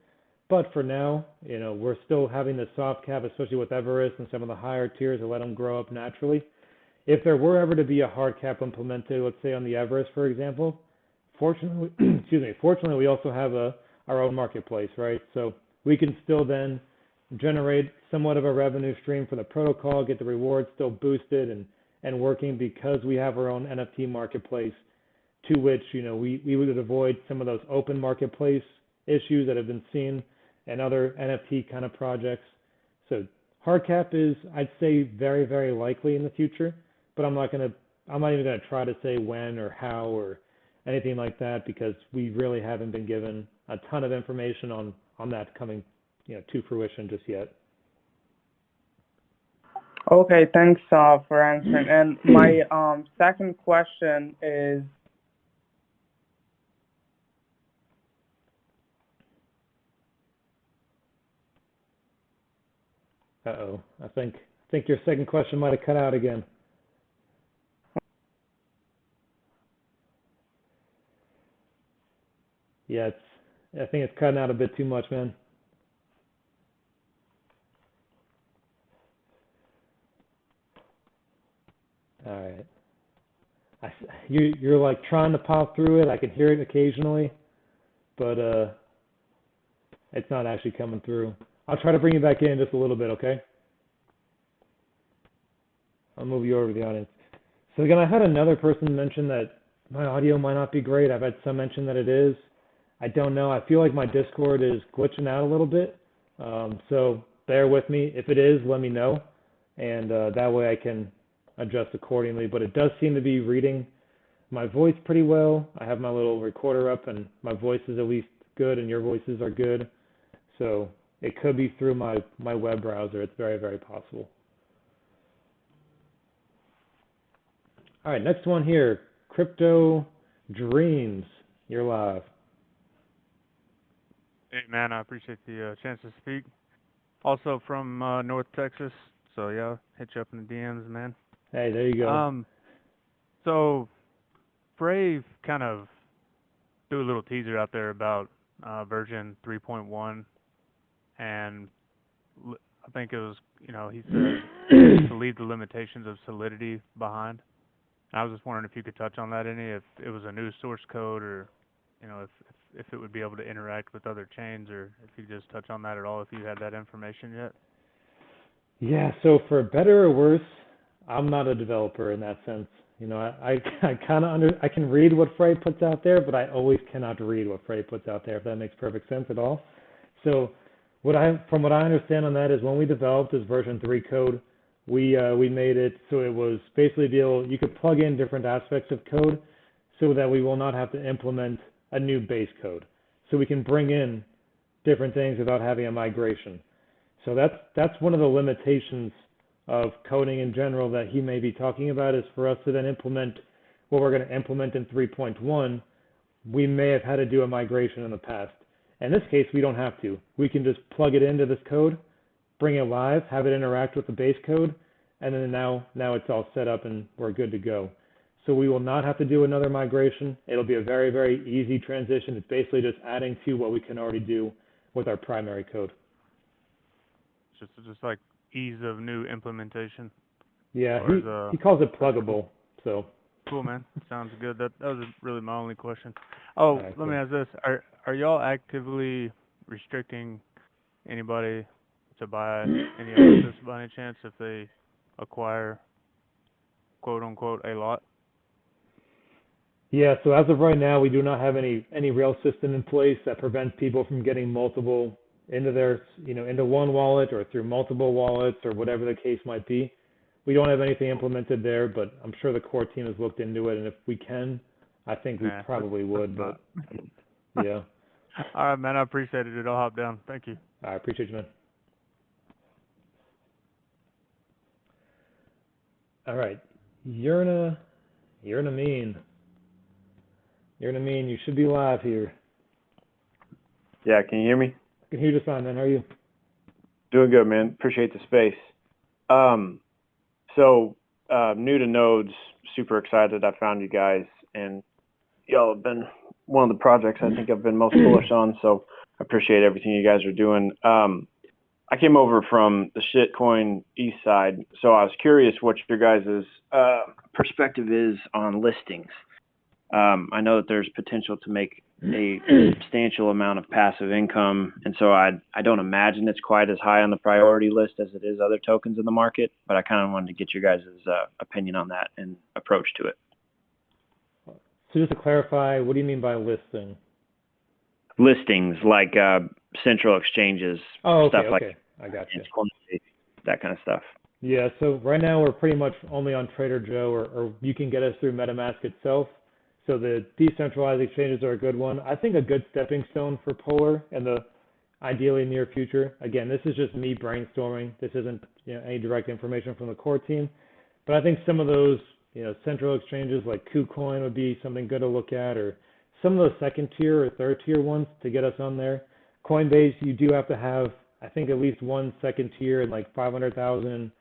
But for now, we're still having the soft cap, especially with Everest and some of the higher tiers, to let them grow up naturally. If there were ever to be a hard cap implemented, let's say on the Everest, for example, fortunately, excuse me, fortunately, we also have our own marketplace, right? So we can still then generate somewhat of a revenue stream for the protocol, get the rewards still boosted and working because we have our own NFT marketplace, to which, we would avoid some of those open marketplace issues that have been seen in other NFT kind of projects. So hard cap is, I'd say, very, very likely in the future, but I'm not even gonna try to say when or how or anything like that because we really haven't been given a ton of information on that coming, to fruition just yet. Okay, thanks for answering. And my second question is, Uh-oh. I think your second question might have cut out again. Yeah, I think it's cutting out a bit too much, man. All right. You're like trying to pop through it. I can hear it occasionally, but it's not actually coming through. I'll try to bring you back in just a little bit, okay? I'll move you over to the audience. So again, I had another person mention that my audio might not be great. I've had some mention that it is. I don't know. I feel like my Discord is glitching out a little bit. So bear with me. If it is, let me know. And that way I can adjust accordingly. But it does seem to be reading my voice pretty well. I have my little recorder up and my voice is at least good and your voices are good. So it could be through my web browser. It's very, very possible. All right, next one here. Crypto Dreams. You're live. Hey man, I appreciate the chance to speak. Also from North Texas, so yeah, hit you up in the DMs, man. Hey, there you go. So Brave kind of threw a little teaser out there about version 3.1, and I think it was, he said to leave the limitations of Solidity behind. I was just wondering if you could touch on that any, if it was a new source code or, if it would be able to interact with other chains, or if you could just touch on that at all, if you had that information yet. Yeah, so for better or worse, I'm not a developer in that sense. I kind of I can read what Frey puts out there, but I always cannot read what Frey puts out there, if that makes perfect sense at all. So from what I understand on that is when we developed this version 3 code, we made it so it was basically you could plug in different aspects of code so that we will not have to implement a new base code. So we can bring in different things without having a migration. So that's one of the limitations of coding in general that he may be talking about, is for us to then implement what we're going to implement in 3.1, we may have had to do a migration in the past. In this case, we don't have to. We can just plug it into this code, bring it live, have it interact with the base code, and then now it's all set up and we're good to go. So we will not have to do another migration. It'll be a very, very easy transition. It's basically just adding to what we can already do with our primary code. Just like ease of new implementation. Yeah, he calls it pluggable. So cool, man. Sounds good. That was really my only question. Oh, right, let cool. me ask this: Are y'all actively restricting anybody to buy any of this by any chance if they acquire quote unquote a lot? Yeah, so as of right now, we do not have any real system in place that prevents people from getting multiple into their, into one wallet or through multiple wallets or whatever the case might be. We don't have anything implemented there, but I'm sure the core team has looked into it, and if we can, I think we Nah, probably would, but yeah. All right, man. I appreciate it. I'll hop down. Thank you. I appreciate you, man. All right. You're in a mean. You should be live here. Yeah, can you hear me? I can hear you just fine, man. How are you? Doing good, man. Appreciate the space. New to Nodes, super excited I found you guys, and y'all have been one of the projects I think I've been most bullish on, so I appreciate everything you guys are doing. I came over from the shitcoin east side, so I was curious what your guys' perspective is on listings. I know that there's potential to make a substantial amount of passive income, and so I don't imagine it's quite as high on the priority list as it is other tokens in the market, but I kind of wanted to get your guys' opinion on that and approach to it. So just to clarify, what do you mean by listing? Listings like central exchanges, Oh, okay, stuff like okay. I got you. that kind of stuff. Yeah, so right now we're pretty much only on Trader Joe, or you can get us through MetaMask itself. So the decentralized exchanges are a good one. I think a good stepping stone for Polar in the ideally near future. Again, this is just me brainstorming. This isn't any direct information from the core team. But I think some of those central exchanges like KuCoin would be something good to look at, or some of those second tier or third tier ones to get us on there. Coinbase, you do have to have, I think, at least one second tier and like 500,000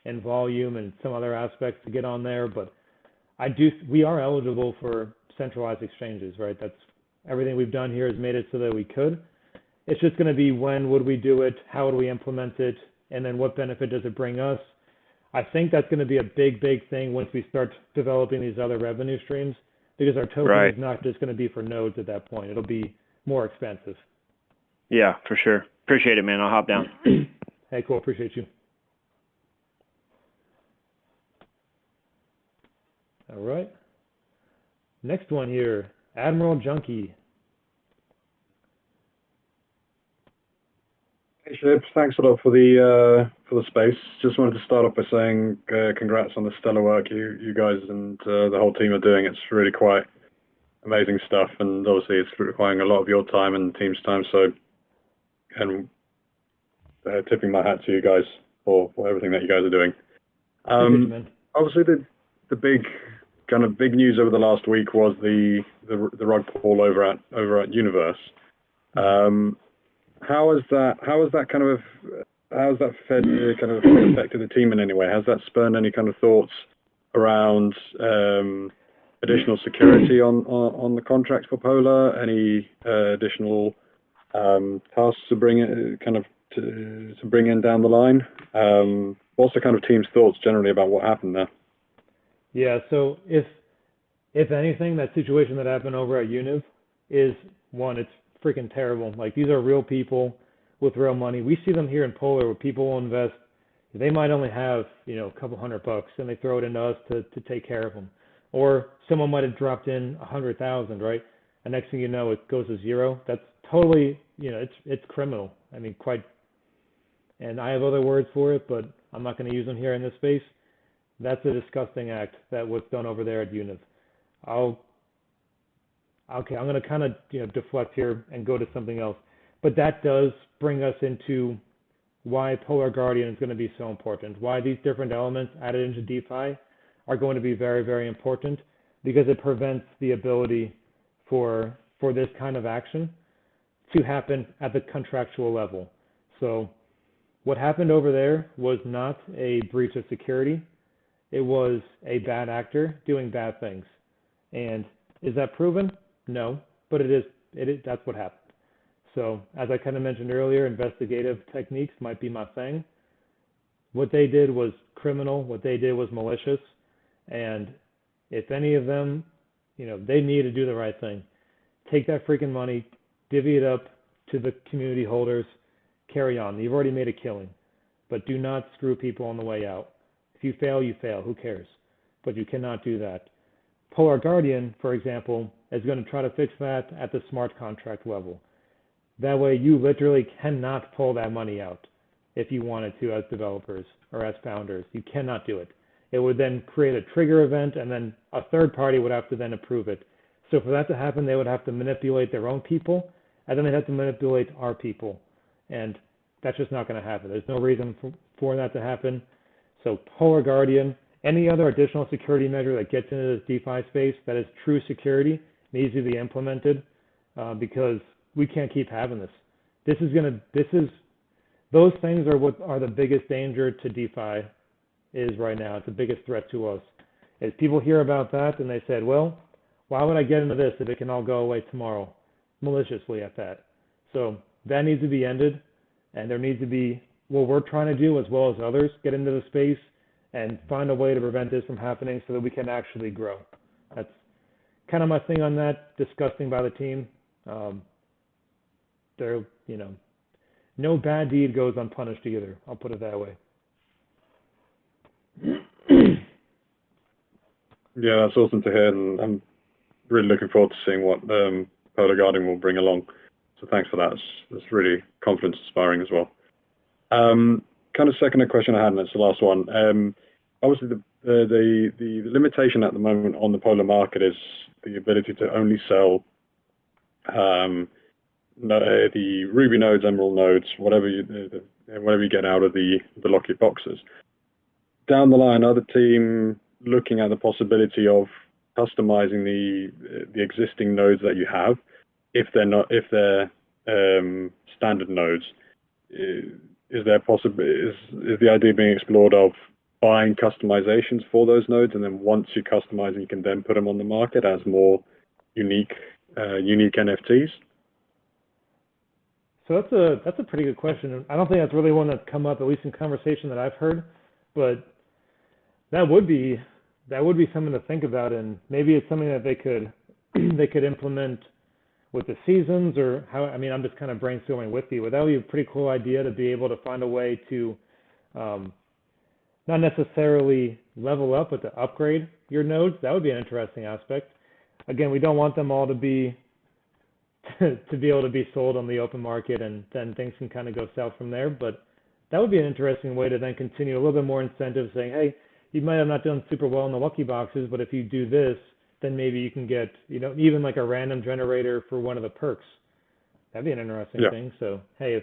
in volume and some other aspects to get on there. But we are eligible for centralized exchanges, right? That's everything we've done here has made it so that we could. It's just going to be when would we do it, how would we implement it, and then what benefit does it bring us? I think that's going to be a big thing once we start developing these other revenue streams, because our token is not just going to be for nodes at that point. It'll be more expensive. Yeah, for sure. Appreciate it, man. I'll hop down. Hey, cool. Appreciate you. All right. Next one here, Admiral Junkie. Hey Shib, thanks a lot for the space. Just wanted to start off by saying congrats on the stellar work you guys and the whole team are doing. It's really quite amazing stuff, and obviously it's requiring a lot of your time and the team's time. So, and tipping my hat to you guys for everything that you guys are doing. Obviously, the big news over the last week was the rug pull over at Universe. How has that affected the team in any way? Has that spurred any kind of thoughts around additional security on the contracts for Polar? Any additional tasks to bring in down the line? What's the kind of team's thoughts generally about what happened there? Yeah, so if anything, that situation that happened over at Univ is one, it's freaking terrible. Like, these are real people with real money. We see them here in Polar where people will invest. They might only have, a couple $100 and they throw it into us to take care of them. Or someone might have dropped in 100,000, right? And next thing you know, it goes to zero. That's totally, it's criminal. I mean, and I have other words for it, but I'm not going to use them here in this space. That's a disgusting act that was done over there at Univ. I'm going to kind of deflect here and go to something else. But that does bring us into why Polar Guardian is going to be so important, why these different elements added into DeFi are going to be very, very important, because it prevents the ability for this kind of action to happen at the contractual level. So what happened over there was not a breach of security. It was a bad actor doing bad things. And is that proven? No, but it is. That's what happened. So as I kind of mentioned earlier, investigative techniques might be my thing. What they did was criminal. What they did was malicious. And if any of them, they need to do the right thing. Take that freaking money, divvy it up to the community holders, carry on. You've already made a killing, but do not screw people on the way out. If you fail, you fail. Who cares? But you cannot do that. Polar Guardian, for example, is going to try to fix that at the smart contract level. That way, you literally cannot pull that money out. if you wanted to as developers or as founders. You cannot do it. It would then create a trigger event, and then a third party would have to then approve it. So for that to happen, they would have to manipulate their own people, and then they'd have to manipulate our people. And that's just not going to happen. There's no reason for that to happen. So Polar Guardian, any other additional security measure that gets into this DeFi space that is true security needs to be implemented, because we can't keep having this. Those things are what are the biggest danger to DeFi is right now. It's the biggest threat to us. As people hear about that and they said, well, why would I get into this if it can all go away tomorrow? Maliciously at that. So that needs to be ended, and there needs to be what we're trying to do as well as others, get into the space and find a way to prevent this from happening so that we can actually grow. That's kind of my thing on that, disgusting by the team. No bad deed goes unpunished either. I'll put it that way. Yeah, that's awesome to hear, and I'm really looking forward to seeing what Polar Guardian will bring along. So thanks for that. It's really confidence inspiring as well. Kind of second question I had, and it's the last one. Obviously, the limitation at the moment on the Polar market is the ability to only sell the Ruby nodes, Emerald nodes, whatever you get out of the Lockheed boxes. Down the line, are the team looking at the possibility of customizing the existing nodes that you have, if they're standard nodes? Is the idea being explored of buying customizations for those nodes, and then once you customize them, you can then put them on the market as more unique NFTs? So that's a pretty good question. I don't think that's really one that's come up, at least in conversation that I've heard, but that would be something to think about, and maybe it's something that they could implement with the seasons, or how. I mean, I'm just kind of brainstorming with you, but that would be a pretty cool idea to be able to find a way to not necessarily level up, but to upgrade your nodes. That would be an interesting aspect. Again, we don't want them all to be to be able to be sold on the open market, and then things can kind of go south from there. But that would be an interesting way to then continue a little bit more incentive, saying, hey, you might have not done super well in the lucky boxes, but if you do this, then maybe you can get, even like a random generator for one of the perks. That'd be an interesting thing. So, hey,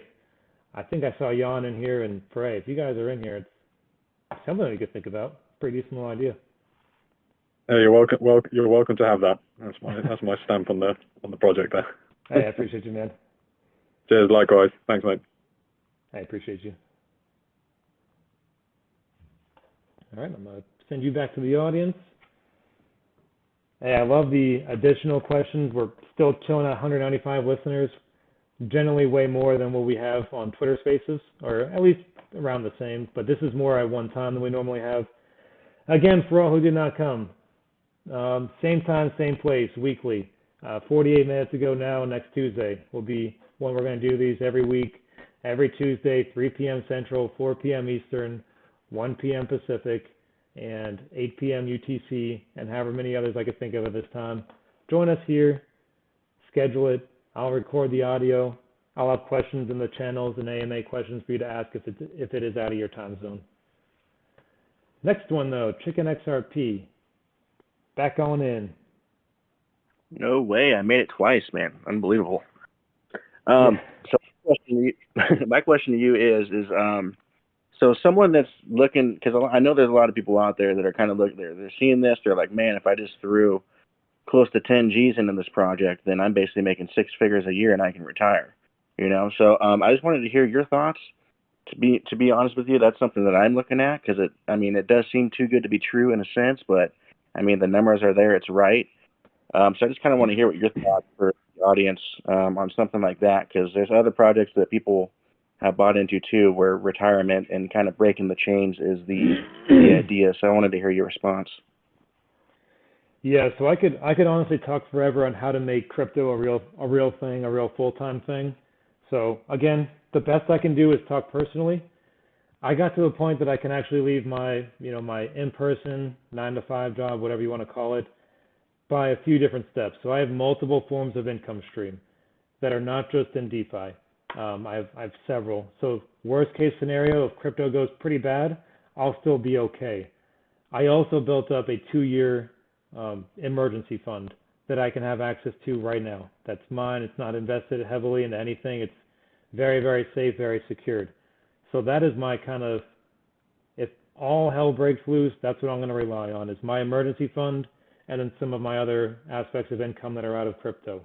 I think I saw Jan in here, and Pray, if you guys are in here, it's something we could think about. Pretty decent little idea. Hey, you're welcome. Well, you're welcome to have that. That's my stamp on the project there. Hey, I appreciate you, man. Cheers. Likewise. Thanks, mate. I appreciate you. All right, I'm going to send you back to the audience. Hey, I love the additional questions. We're still chilling at 195 listeners, generally way more than what we have on Twitter Spaces, or at least around the same, but this is more at one time than we normally have. Again, for all who did not come, same time, same place, weekly. 48 minutes ago now, next Tuesday will be when we're going to do these every week, every Tuesday, 3 p.m. Central, 4 p.m. Eastern, 1 p.m. Pacific, and 8 p.m. UTC, and however many others I could think of at this time. Join us here, schedule it. I'll record the audio. I'll have questions in the channels and AMA questions for you to ask if it is out of your time zone. Next one, though, Chicken XRP. Back on in. No way. I made it twice, man. Unbelievable. Yeah. So my question to you is so someone that's looking, because I know there's a lot of people out there that are kind of looking, they're seeing this, they're like, man, if I just threw close to 10 G's into this project, then I'm basically making 6 figures a year and I can retire. So I just wanted to hear your thoughts. To be honest with you, that's something that I'm looking at, because it does seem too good to be true in a sense, but the numbers are there, it's right. So I just kind of want to hear what your thoughts for the audience on something like that, because there's other projects that people have bought into too, where retirement and kind of breaking the chains is the idea. So I wanted to hear your response. Yeah, so I could honestly talk forever on how to make crypto a real thing, a real full-time thing. So again, the best I can do is talk personally. I got to a point that I can actually leave my my in-person 9-to-5 job, whatever you want to call it, by a few different steps. So I have multiple forms of income stream that are not just in DeFi. I've several. So worst case scenario, if crypto goes pretty bad, I'll still be okay. I also built up a 2-year emergency fund that I can have access to right now. That's mine. It's not invested heavily into anything. It's very, very safe, very secured. So that is my kind of, if all hell breaks loose, that's what I'm going to rely on, is my emergency fund and then some of my other aspects of income that are out of crypto.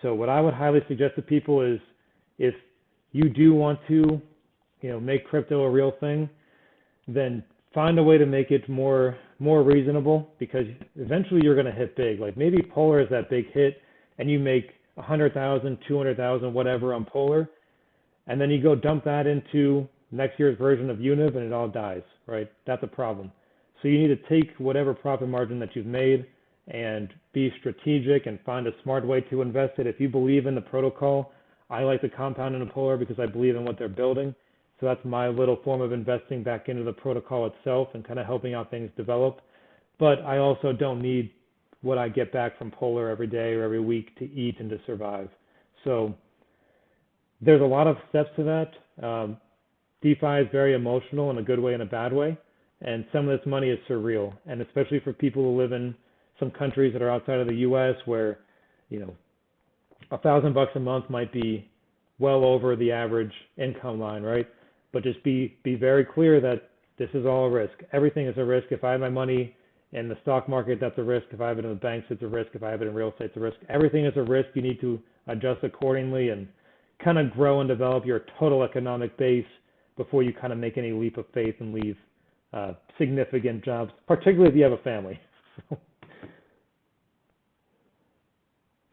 So what I would highly suggest to people is, if you do want to, make crypto a real thing, then find a way to make it more reasonable, because eventually you're going to hit big. Like maybe Polar is that big hit and you make 100,000, 200,000, whatever on Polar, and then you go dump that into next year's version of Univ and it all dies, right? That's a problem. So you need to take whatever profit margin that you've made and be strategic and find a smart way to invest it. If you believe in the protocol, I like to compound in a Polar because I believe in what they're building. So that's my little form of investing back into the protocol itself and kind of helping out things develop. But I also don't need what I get back from Polar every day or every week to eat and to survive. So there's a lot of steps to that. DeFi is very emotional in a good way and a bad way. And some of this money is surreal. And especially for people who live in some countries that are outside of the US where, $1,000 a month might be well over the average income line, right? But just be very clear that this is all a risk. Everything is a risk. If I have my money in the stock market, that's a risk. If I have it in the banks, it's a risk. If I have it in real estate, it's a risk. Everything is a risk. You need to adjust accordingly and kind of grow and develop your total economic base before you kind of make any leap of faith and leave significant jobs, particularly if you have a family.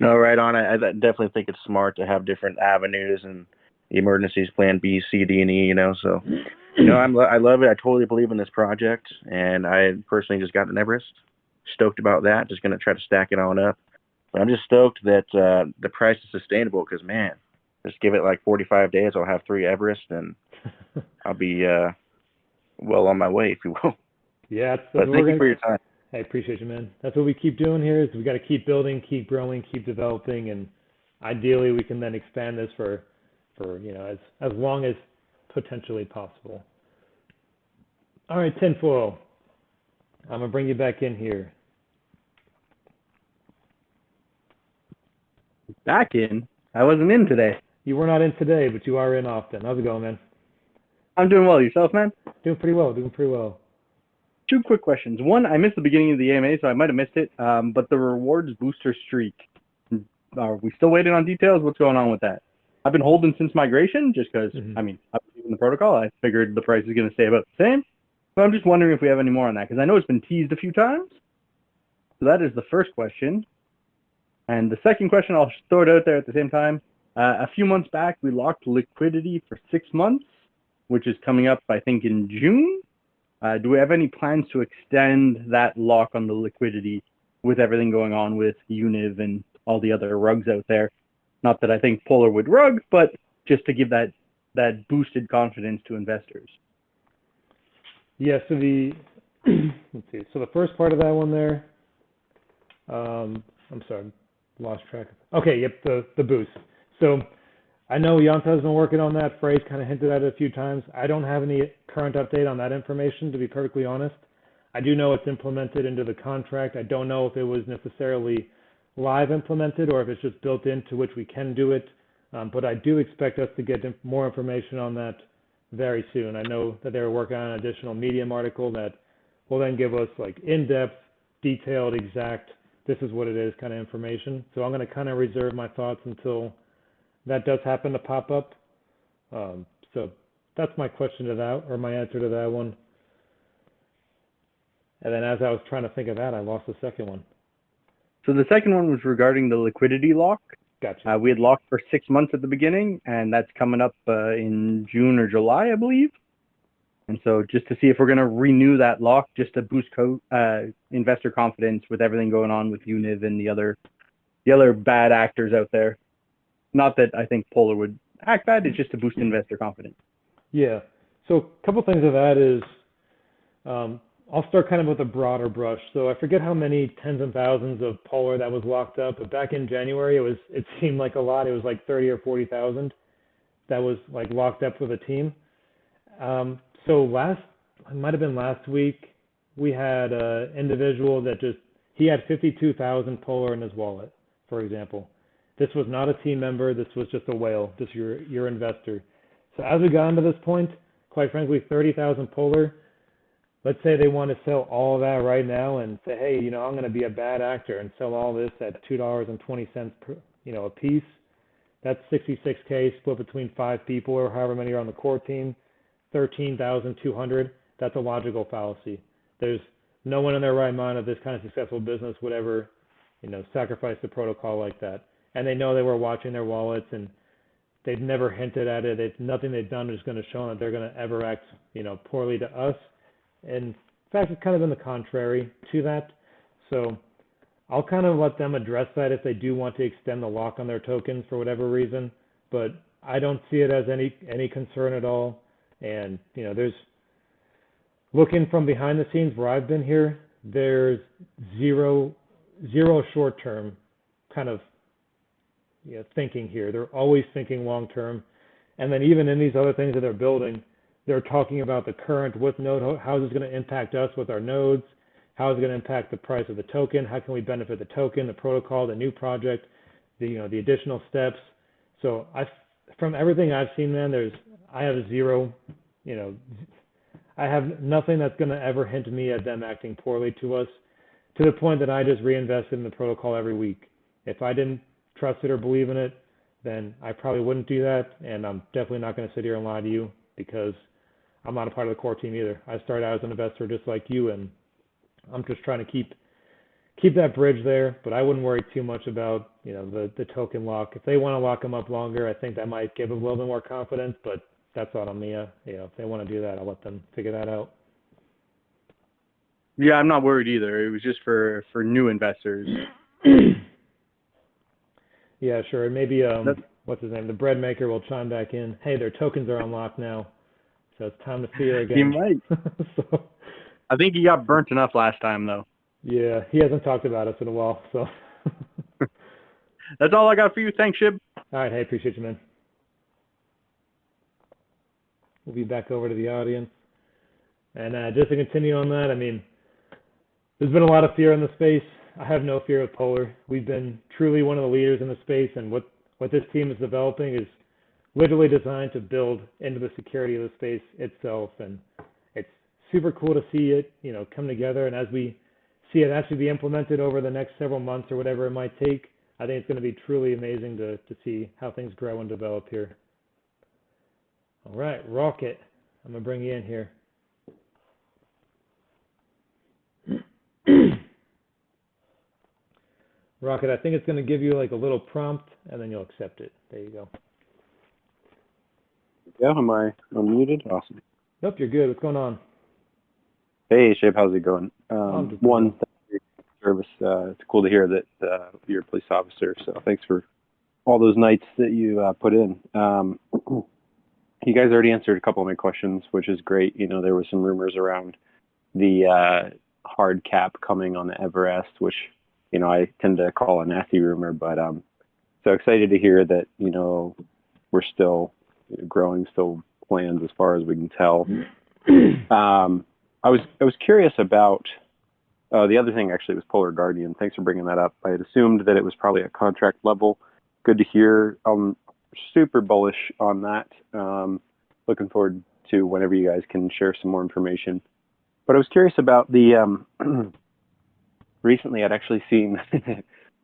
No, right on. I definitely think it's smart to have different avenues and emergencies, plan B, C, D, and E, So, I love it. I totally believe in this project. And I personally just got an Everest. Stoked about that. Just going to try to stack it on up. But I'm just stoked that the price is sustainable because, man, just give it like 45 days. I'll have 3 Everest and I'll be well on my way, if you will. Yeah. But thank you for your time. I appreciate you, man. That's what we keep doing here, is we got to keep building, keep growing, keep developing, and ideally we can then expand this for as long as potentially possible. All right, Tinfoil. I'm gonna bring you back in here. Back in? I wasn't in today. You were not in today, but you are in often. How's it going, man? I'm doing well. Yourself, man? Doing pretty well. 2 quick questions. One, I missed the beginning of the AMA, so I might have missed it. But the rewards booster streak, are we still waiting on details? What's going on with that? I've been holding since migration, just because, I believe in the protocol. I figured the price is going to stay about the same. But I'm just wondering if we have any more on that, because I know it's been teased a few times. So that is the first question. And the second question, I'll throw it out there at the same time. A few months back, we locked liquidity for 6 months, which is coming up, I think, in June. Do we have any plans to extend that lock on the liquidity with everything going on with Univ and all the other rugs out there? Not that I think Polar would rug, but just to give that boosted confidence to investors. Yeah, so let's see. So the first part of that one there, I'm sorry, lost track. Okay, yep, the boost. So I know Yanta has been working on that. Phrase kind of hinted at it a few times. I don't have any current update on that information, to be perfectly honest. I do know it's implemented into the contract. I don't know if it was necessarily live implemented or if it's just built into which we can do it. But I do expect us to get more information on that very soon. I know that they were working on an additional Medium article that will then give us like in-depth, detailed, exact, this is what it is kind of information. So I'm going to kind of reserve my thoughts until that does happen to pop up. So that's my question to that, or my answer to that one. And then as I was trying to think of that, I lost the second one. So the second one was regarding the liquidity lock. Gotcha. We had locked for 6 months at the beginning, and that's coming up in June or July, I believe. And so just to see if we're going to renew that lock, just to boost investor confidence with everything going on with Univ and the other bad actors out there. Not that I think Polar would act bad, it's just to boost investor confidence. Yeah. So a couple things of that is, I'll start kind of with a broader brush. So I forget how many tens and thousands of Polar that was locked up, but back in January, it seemed like a lot. It was like 30 or 40,000. that was like locked up with a team. So it might have been last week, we had an individual that he had 52,000 Polar in his wallet, for example. This was not a team member. This was just a whale, just your investor. So as we got into this point, quite frankly, 30,000 Polar, let's say they want to sell all of that right now and say, hey, I'm going to be a bad actor and sell all this at $2.20 per, a piece. That's 66K split between 5 people or however many are on the core team, 13,200. That's a logical fallacy. There's no one in their right mind of this kind of successful business would ever, sacrifice the protocol like that. And they know they were watching their wallets, and they've never hinted at it. It's nothing they've done is going to show that they're going to ever act, poorly to us. In fact, it's kind of been the contrary to that. So I'll kind of let them address that if they do want to extend the lock on their tokens for whatever reason. But I don't see it as any concern at all. And, there's looking from behind the scenes where I've been here, there's zero short-term kind of thinking here. They're always thinking long-term. And then even in these other things that they're building, they're talking about the current with node, how is this going to impact us with our nodes? How is it going to impact the price of the token? How can we benefit the token, the protocol, the new project, the additional steps? So from everything I've seen, man, I have zero, I have nothing that's going to ever hint me at them acting poorly to us, to the point that I just reinvested in the protocol every week. If I didn't trust it or believe in it, then I probably wouldn't do that, and I'm definitely not going to sit here and lie to you because I'm not a part of the core team either. I started out as an investor just like you, and I'm just trying to keep that bridge there, but I wouldn't worry too much about, the token lock. If they want to lock them up longer, I think that might give them a little bit more confidence, but that's not on me. If they want to do that, I'll let them figure that out. Yeah, I'm not worried either. It was just for new investors. Yeah, sure. Maybe what's his name? The bread maker will chime back in. Hey, their tokens are unlocked now, so it's time to fear again. He might. So, I think he got burnt enough last time, though. Yeah, he hasn't talked about us in a while, so. That's all I got for you. Thanks, Shib. All right, hey, appreciate you, man. We'll be back over to the audience. And just to continue on that, I mean, there's been a lot of fear in the space. I have no fear of Polar. We've been truly one of the leaders in the space, and what this team is developing is literally designed to build into the security of the space itself. And it's super cool to see it, come together. And as we see it actually be implemented over the next several months or whatever it might take, I think it's going to be truly amazing to see how things grow and develop here. All right, Rocket, I'm going to bring you in here. Rocket, I think it's going to give you like a little prompt, and then you'll accept it. There you go. Yeah, am I unmuted? Awesome. Nope, you're good. What's going on? Hey, Shib, how's it going? Just One, thank you for your service. It's cool to hear that you're a police officer, so thanks for all those nights that you put in. You guys already answered a couple of my questions, which is great. There were some rumors around the hard cap coming on the Everest, which, I tend to call a nasty rumor, but so excited to hear that, we're still growing, still plans as far as we can tell. I was curious about the other thing actually was Polar Guardian. Thanks for bringing that up. I had assumed that it was probably at contract level. Good to hear. I'm super bullish on that. Looking forward to whenever you guys can share some more information. But I was curious about the recently I'd actually seen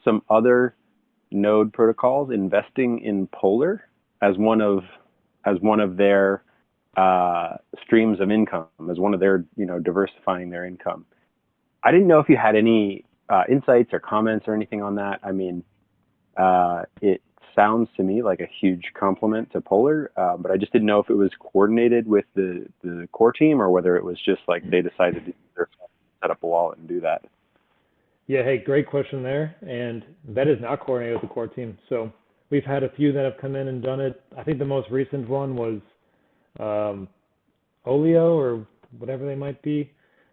some other node protocols investing in Polar as one of their streams of income, as one of their, diversifying their income. I didn't know if you had any insights or comments or anything on that. I mean, it sounds to me like a huge compliment to Polar, but I just didn't know if it was coordinated with the core team or whether it was just like they decided to set up a wallet and do that. Yeah, hey, great question there. And that is not coordinated with the core team. So we've had a few that have come in and done it. I think the most recent one was Olio or whatever they might be.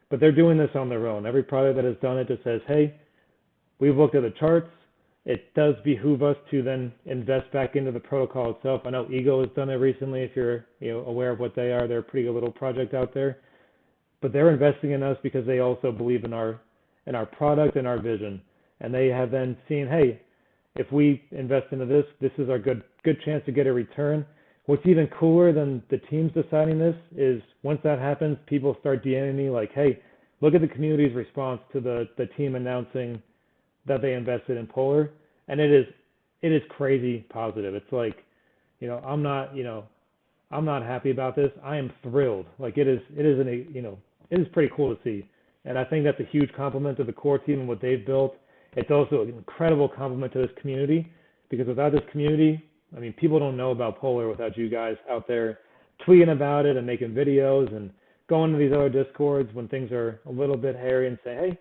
But they're doing this on their own. Every product that has done it just says, hey, we've looked at the charts. it does behoove us to then invest back into the protocol itself. I know Ego has done it recently. If you're aware of what they are, they're a pretty good little project out there. But they're investing in us because they also believe in our product and our vision, and they have then seen, hey, if we invest into this, this is our good chance to get a return. What's even cooler than the teams deciding this is once that happens, people start DMing me like, hey, look at the community's response to the team announcing that they invested in Polar, and it is crazy positive. It's like, I'm not happy about this. I am thrilled. Like it is pretty cool to see, and I think that's a huge compliment to the core team and what they've built. It's also an incredible compliment to this community, because without this community, I mean, people don't know about Polar without you guys out there tweeting about it and making videos and going to these other Discords when things are a little bit hairy and say, hey,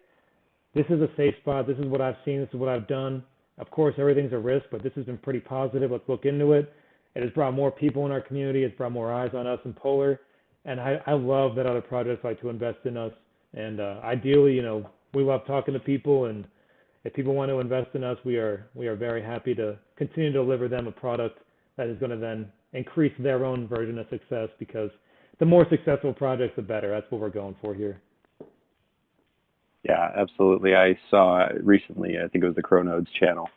this is a safe spot. This is what I've seen. This is what I've done. Of course, everything's a risk, but this has been pretty positive. Let's look into it. It has brought more people in our community. It's brought more eyes on us in Polar. And I love that other projects like to invest in us. And ideally, we love talking to people. And if people want to invest in us, we are very happy to continue to deliver them a product that is going to then increase their own version of success, because the more successful projects, the better. That's what we're going for here. Yeah, absolutely. I saw recently, I think it was the Cronodes channel,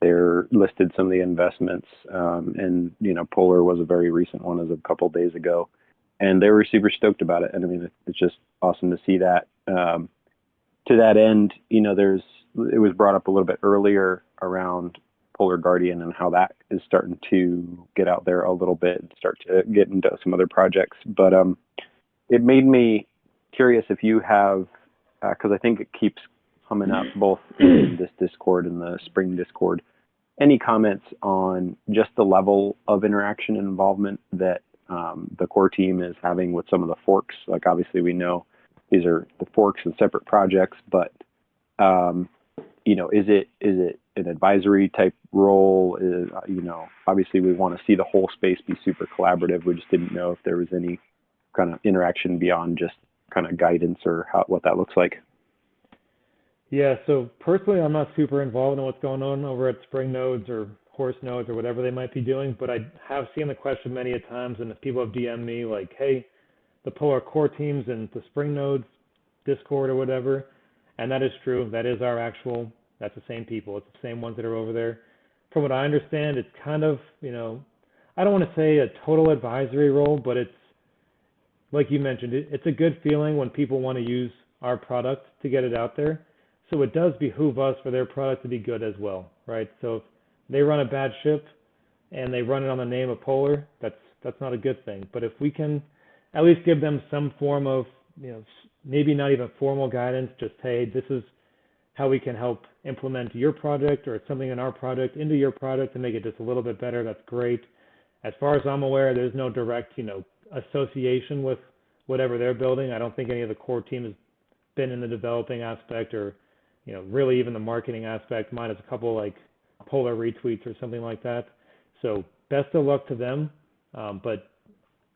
they're listed some of the investments, and Polar was a very recent one as of a couple of days ago, and they were super stoked about it. And I mean, it's just awesome to see that. To that end, it was brought up a little bit earlier around Polar Guardian and how that is starting to get out there a little bit and start to get into some other projects. But it made me curious if you have, because I think it keeps coming up both in this Discord and the Spring Discord, any comments on just the level of interaction and involvement that the core team is having with some of the forks? Like, obviously we know these are the forks and separate projects, but is it an advisory type role? Obviously we want to see the whole space be super collaborative. We just didn't know if there was any kind of interaction beyond just kind of guidance or what that looks like. Yeah, so personally, I'm not super involved in what's going on over at Spring Nodes or Horse Nodes or whatever they might be doing, but I have seen the question many a times, and if people have DM'd me like, hey, the Polar core teams and the Spring Nodes Discord or whatever, and that is true. That is that's the same people. It's the same ones that are over there. From what I understand, it's kind of, I don't want to say a total advisory role, but it's, like you mentioned, it's a good feeling when people want to use our product to get it out there. So it does behoove us for their product to be good as well, right? So if they run a bad ship and they run it on the name of Polar, that's not a good thing. But if we can at least give them some form of, maybe not even formal guidance, just, hey, this is how we can help implement your project or something in our product into your product to make it just a little bit better, that's great. As far as I'm aware, there's no direct, association with whatever they're building. I don't think any of the core team has been in the developing aspect or, really even the marketing aspect. Mine is a couple like Polar retweets or something like that. So best of luck to them. But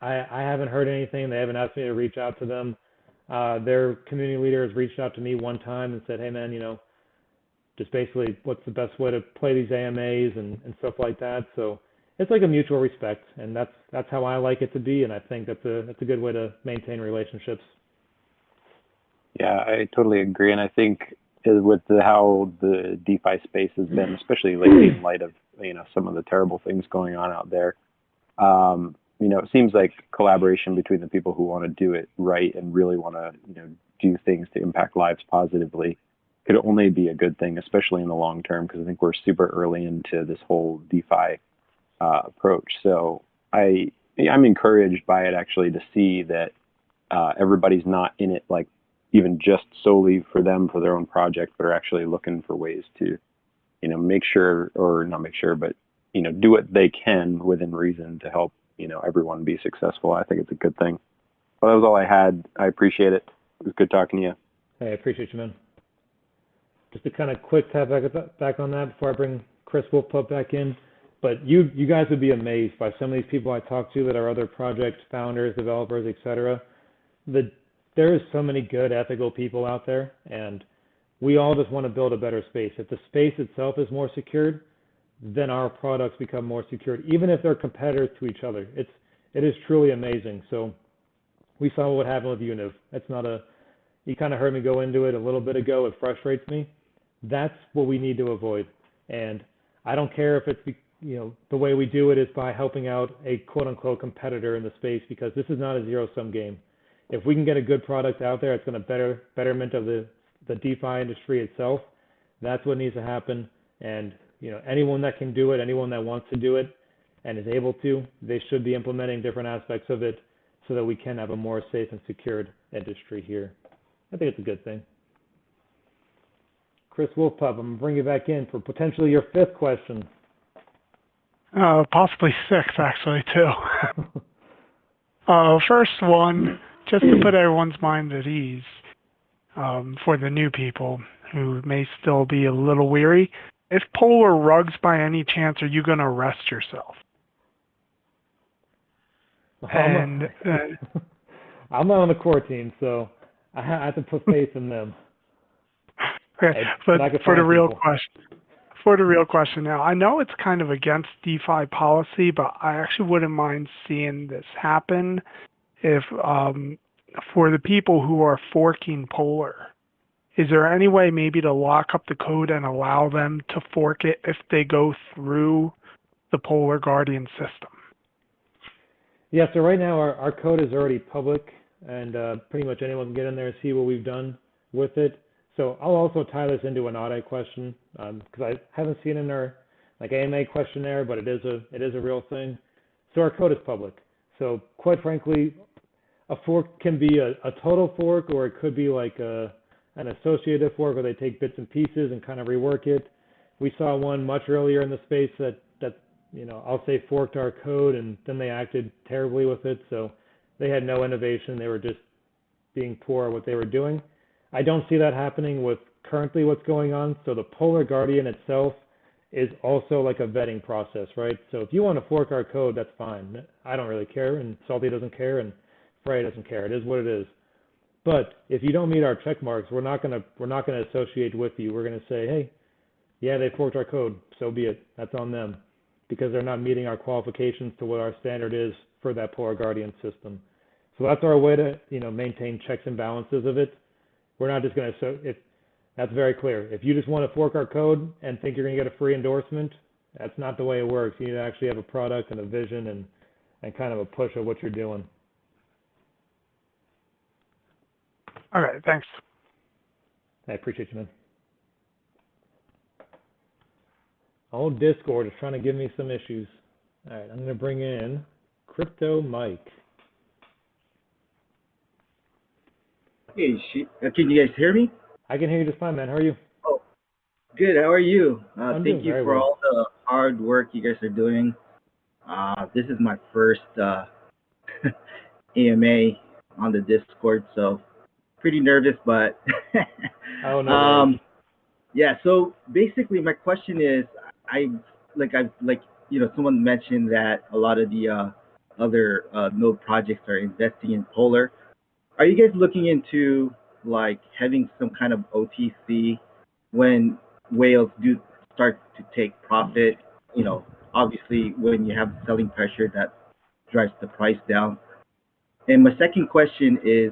I haven't heard anything. They haven't asked me to reach out to them. Their community leader has reached out to me one time and said, hey man, just basically what's the best way to play these AMAs and stuff like that. So it's like a mutual respect, and that's how I like it to be, and I think that's a good way to maintain relationships. Yeah, I totally agree, and I think with how the DeFi space has been, especially lately in light of some of the terrible things going on out there, it seems like collaboration between the people who want to do it right and really want to do things to impact lives positively could only be a good thing, especially in the long term, because I think we're super early into this whole DeFi approach. So I'm encouraged by it actually to see that everybody's not in it like even just solely for them, for their own project, but are actually looking for ways to, make sure, or not make sure, but, do what they can within reason to help, everyone be successful. I think it's a good thing. Well, that was all I had. I appreciate it. It was good talking to you. Hey, I appreciate you, man. Just a kind of quick tap back on that before I bring Chris Wolfpup back in. But you guys would be amazed by some of these people I talk to that are other project founders, developers, etc. There is so many good ethical people out there, and we all just want to build a better space. If the space itself is more secured, then our products become more secured, even if they're competitors to each other. It is truly amazing. So we saw what happened with Univ. It's not a, you kind of heard me go into it a little bit ago. It frustrates me. That's what we need to avoid. And I don't care if it's, the way we do it is by helping out a quote unquote competitor in the space, because this is not a zero sum game. If we can get a good product out there, it's going to betterment of the DeFi industry itself. That's what needs to happen. And anyone that can do it, anyone that wants to do it and is able to, they should be implementing different aspects of it so that we can have a more safe and secured industry here. I think it's a good thing. Chris Wolfpup, I'm going to bring you back in for potentially your fifth question. Possibly six, actually, too. First one, just to put everyone's mind at ease, for the new people who may still be a little weary, if Polar rugs by any chance, are you going to arrest yourself? I'm not on the core team, so I have to put faith in them. Okay, but for the real question now, I know it's kind of against DeFi policy, but I actually wouldn't mind seeing this happen if, for the people who are forking Polar, is there any way maybe to lock up the code and allow them to fork it if they go through the Polar Guardian system? Yeah, so right now our code is already public, and pretty much anyone can get in there and see what we've done with it. So I'll also tie this into an audit question, because I haven't seen it in our AMA questionnaire, but it is a real thing. So our code is public. So quite frankly, a fork can be a total fork, or it could be like an associative fork where they take bits and pieces and kind of rework it. We saw one much earlier in the space that I'll say forked our code, and then they acted terribly with it. So they had no innovation. They were just being poor at what they were doing. I don't see that happening with currently what's going on. So the Polar Guardian itself is also like a vetting process, right? So if you want to fork our code, that's fine. I don't really care, and Salty doesn't care, and Frey doesn't care. It is what it is. But if you don't meet our check marks, we're not gonna associate with you. We're gonna say, hey, yeah, they forked our code, so be it. That's on them, because they're not meeting our qualifications to what our standard is for that Polar Guardian system. So that's our way to maintain checks and balances of it. We're not just that's very clear. If you just want to fork our code and think you're going to get a free endorsement, that's not the way it works. You need to actually have a product and a vision and kind of a push of what you're doing. All right, thanks. I appreciate you, man. Old Discord is trying to give me some issues. All right, I'm going to bring in Crypto Mike. Hey, can you guys hear me? I can hear you just fine, man. How are you? Oh, good. How are you? Thank you for all the hard work you guys are doing. This is my first AMA on the Discord, so pretty nervous, but oh no. Yeah. So basically, my question is, someone mentioned that a lot of the other node projects are investing in Polar. Are you guys looking into having some kind of OTC when whales do start to take profit? Obviously when you have selling pressure, that drives the price down. And my second question is,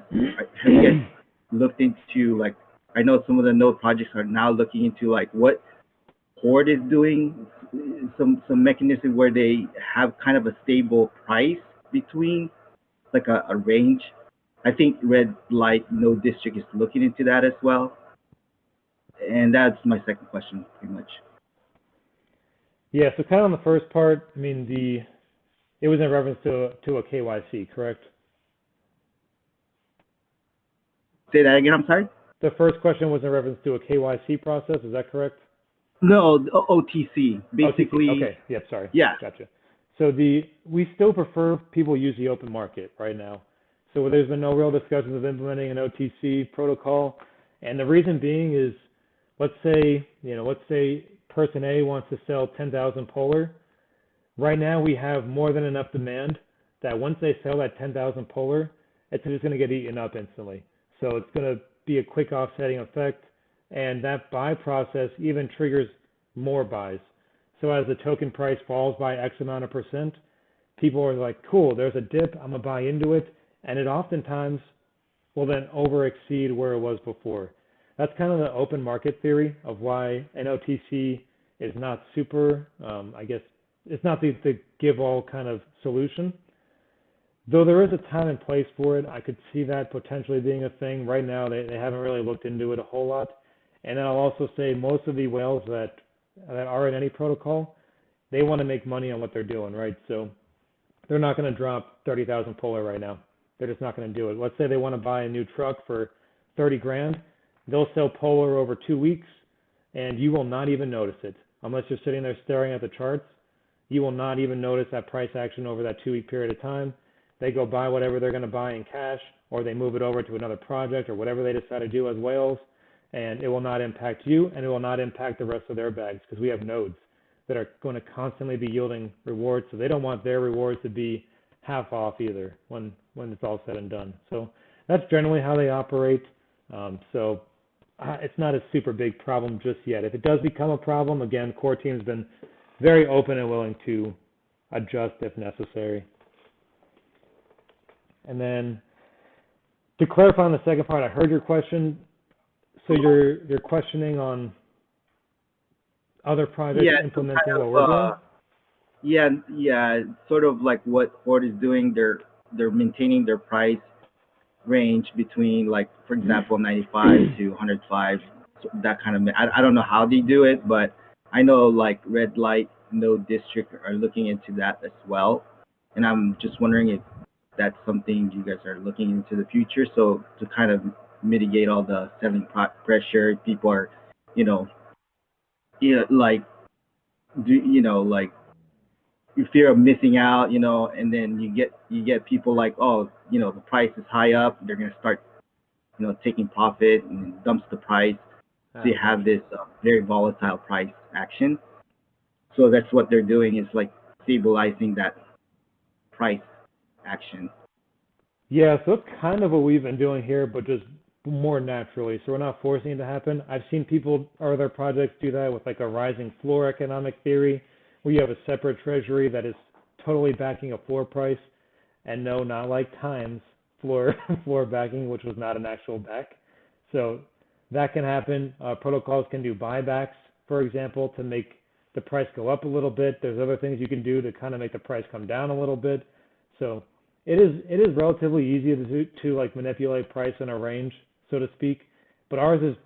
have you guys looked into I know some of the node projects are now looking into what Horde is doing, some mechanism where they have kind of a stable price between a range. I think Red Light Node District is looking into that as well. And that's my second question, pretty much. Yeah, so kind of on the first part, I mean, it was in reference to a KYC, correct? Say that again, I'm sorry? The first question was in reference to a KYC process, is that correct? No, OTC, basically. OTC. Okay, yeah, sorry. Yeah. Gotcha. So we still prefer people use the open market right now. So there's been no real discussions of implementing an OTC protocol. And the reason being is, let's say person A wants to sell 10,000 Polar. Right now we have more than enough demand that once they sell that 10,000 Polar, it's just going to get eaten up instantly. So it's going to be a quick offsetting effect, and that buy process even triggers more buys. So as the token price falls by X amount of percent, people are like, cool, there's a dip, I'm gonna buy into it, and it oftentimes will then over exceed where it was before. That's kind of the open market theory of why an OTC is not super, I guess, it's not the give all kind of solution. Though there is a time and place for it, I could see that potentially being a thing. Right now, they haven't really looked into it a whole lot. And then I'll also say most of the whales that are in any protocol, they want to make money on what they're doing, right? So they're not going to drop 30,000 Polar right now. They're just not going to do it. Let's say they want to buy a new truck for 30 grand. They'll sell Polar over 2 weeks, and you will not even notice it. Unless you're sitting there staring at the charts, you will not even notice that price action over that 2 week period of time. They go buy whatever they're going to buy in cash, or they move it over to another project or whatever they decide to do as whales, and it will not impact you, and it will not impact the rest of their bags, because we have nodes that are going to constantly be yielding rewards, so they don't want their rewards to be half off either when it's all said and done. So that's generally how they operate. It's not a super big problem just yet. If it does become a problem, again, core team's been very open and willing to adjust if necessary. And then to clarify on the second part, I heard your question. So you're questioning on other projects implementing what we're doing? Yeah, sort of like what Horde is doing. They're maintaining their price range between, like, for example, 95 to 105. So that kind of, I don't know how they do it, but I know like Red Light Node District are looking into that as well. And I'm just wondering if that's something you guys are looking into the future. So to kind of mitigate all the selling pressure, people are, like, you fear of missing out, and then you get people like, oh, the price is high up, they're gonna start, taking profit and dumps the price. So you have this very volatile price action. So that's what they're doing, is like stabilizing that price action. Yeah, so that's kind of what we've been doing here, but just more naturally. So we're not forcing it to happen. I've seen people or other projects do that with like a rising floor economic theory, where you have a separate treasury that is totally backing a floor price, and no, not like Times floor backing, which was not an actual back. So that can happen. Protocols can do buybacks, for example, to make the price go up a little bit. There's other things you can do to kind of make the price come down a little bit. So it is relatively easy to like manipulate price in a range, so to speak. But ours is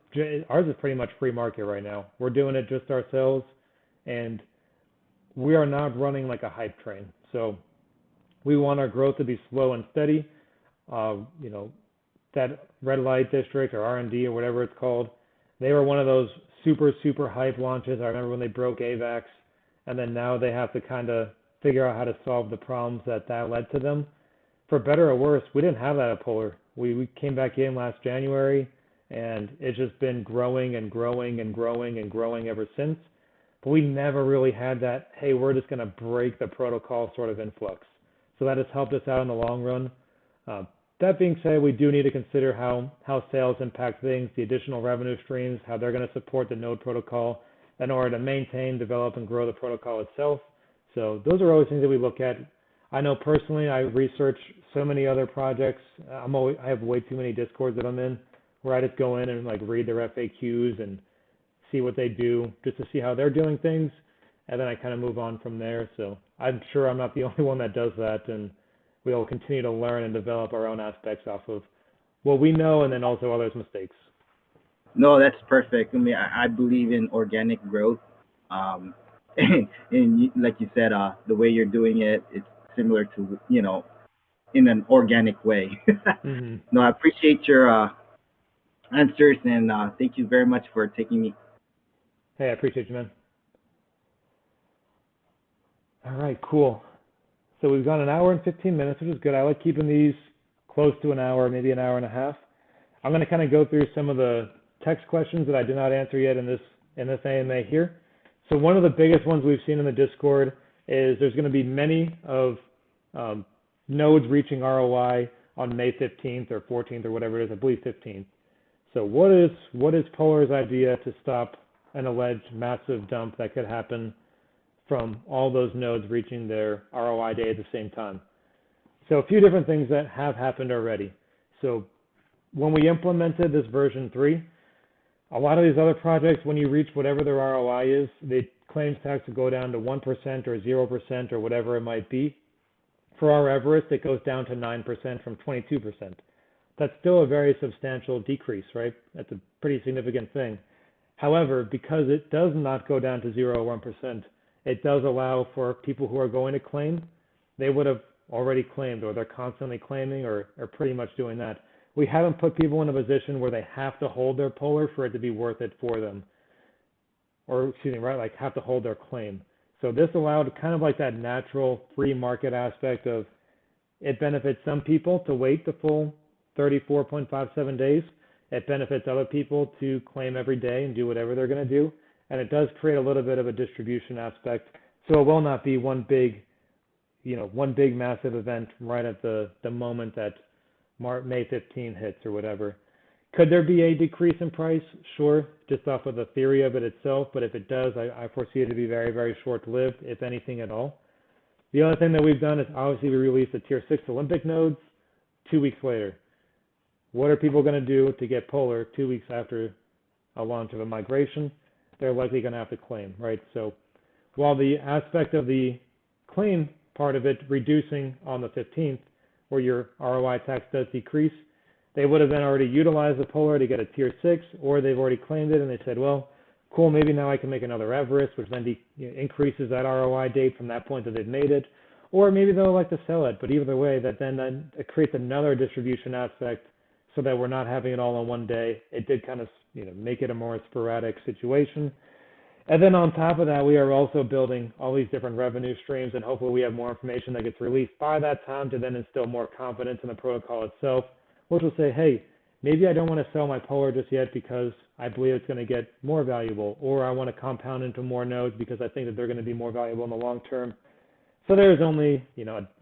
pretty much free market right now. We're doing it just ourselves, and we are not running like a hype train. So we want our growth to be slow and steady. That Red Light District or R&D or whatever it's called, they were one of those super hype launches. I remember when they broke AVAX, and then now they have to kind of figure out how to solve the problems that led to them. For better or worse, we didn't have that at Polar. We came back in last January, and it's just been growing and growing and growing and growing ever since. But we never really had that, hey, we're just going to break the protocol sort of influx. So that has helped us out in the long run. That being said, we do need to consider how sales impact things, the additional revenue streams, how they're going to support the node protocol in order to maintain, develop, and grow the protocol itself. So those are always things that we look at. I know personally, I research so many other projects. I have way too many Discords that I'm in, where I just go in and like read their FAQs and see what they do, just to see how they're doing things, and then I kind of move on from there. So I'm sure I'm not the only one that does that, and we'll continue to learn and develop our own aspects off of what we know, and then also others' mistakes. No, that's perfect. I mean, I believe in organic growth. And like you said, the way you're doing it, it's similar to, in an organic way. Mm-hmm. No, I appreciate your answers, and thank you very much for taking me. Hey, I appreciate you, man. All right, cool. So we've gone 1 hour and 15 minutes, which is good. I like keeping these close to an hour, maybe an hour and a half. I'm going to kind of go through some of the text questions that I did not answer yet in this AMA here. So one of the biggest ones we've seen in the Discord is there's going to be many of nodes reaching ROI on May 15th or 14th or whatever it is, I believe 15th. So what is Polar's idea to stop an alleged massive dump that could happen from all those nodes reaching their ROI day at the same time? So a few different things that have happened already. So when we implemented this version 3, a lot of these other projects, when you reach whatever their ROI is, the claims tax will go down to 1% or 0% or whatever it might be. For our Everest, it goes down to 9% from 22%. That's still a very substantial decrease, right? That's a pretty significant thing. However, because it does not go down to 0 or 1%, it does allow for people who are going to claim, they would have already claimed, or they're constantly claiming, or pretty much doing that. We haven't put people in a position where they have to hold their Polar for it to be worth it for them. Or, excuse me, right, like have to hold their claim. So this allowed kind of like that natural free market aspect of it benefits some people to wait the full 34.57 days. It benefits other people to claim every day and do whatever they're going to do. And it does create a little bit of a distribution aspect. So it will not be one big massive event right at the moment that May 15 hits or whatever. Could there be a decrease in price? Sure, just off of the theory of it itself. But if it does, I foresee it to be very, very short-lived, if anything at all. The other thing that we've done is obviously we released the Tier 6 Olympic nodes 2 weeks later. What are people going to do to get Polar 2 weeks after a launch of a migration? They're likely going to have to claim, right? So while the aspect of the claim part of it reducing on the 15th, where your ROI tax does decrease, they would have then already utilized the Polar to get a Tier 6, or they've already claimed it and they said, well, cool, maybe now I can make another Everest, which then increases that ROI date from that point that they've made it. Or maybe they'll like to sell it, but either way, that then it creates another distribution aspect so that we're not having it all on one day. It did kind of make it a more sporadic situation. And then on top of that, we are also building all these different revenue streams, and hopefully we have more information that gets released by that time to then instill more confidence in the protocol itself, which will say, hey, maybe I don't want to sell my Polar just yet because I believe it's going to get more valuable, or I want to compound into more nodes because I think that they're going to be more valuable in the long term. So there's only,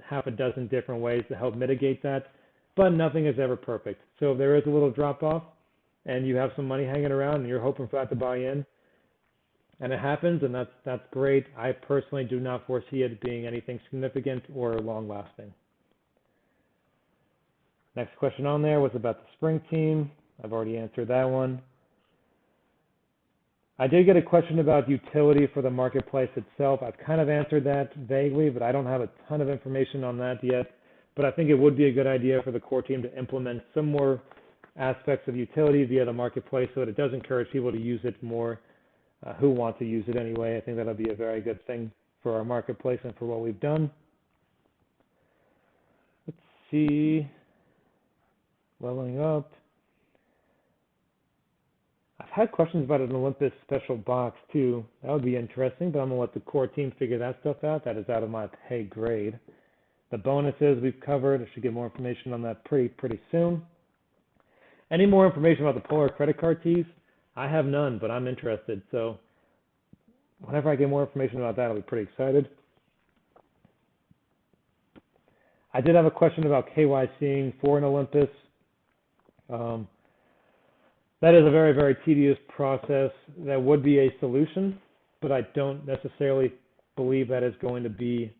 half a dozen different ways to help mitigate that, but nothing is ever perfect. So if there is a little drop off and you have some money hanging around and you're hoping for that to buy in, and it happens, and that's great. I personally do not foresee it being anything significant or long-lasting. Next question on there was about the Spring Team. I've already answered that one. I did get a question about utility for the marketplace itself. I've kind of answered that vaguely, but I don't have a ton of information on that yet. But I think it would be a good idea for the core team to implement some more aspects of utility via the marketplace so that it does encourage people to use it more. Who want to use it anyway. I think that'll be a very good thing for our marketplace and for what we've done. Let's see. Leveling up. I've had questions about an Olympus special box too. That would be interesting, but I'm going to let the core team figure that stuff out. That is out of my pay grade. The bonuses we've covered. I should get more information on that pretty soon. Any more information about the Polar credit card teas? I have none, but I'm interested. So whenever I get more information about that, I'll be pretty excited. I did have a question about KYCing for an Olympus. That is a very, very tedious process. That would be a solution, but I don't necessarily believe that is going to be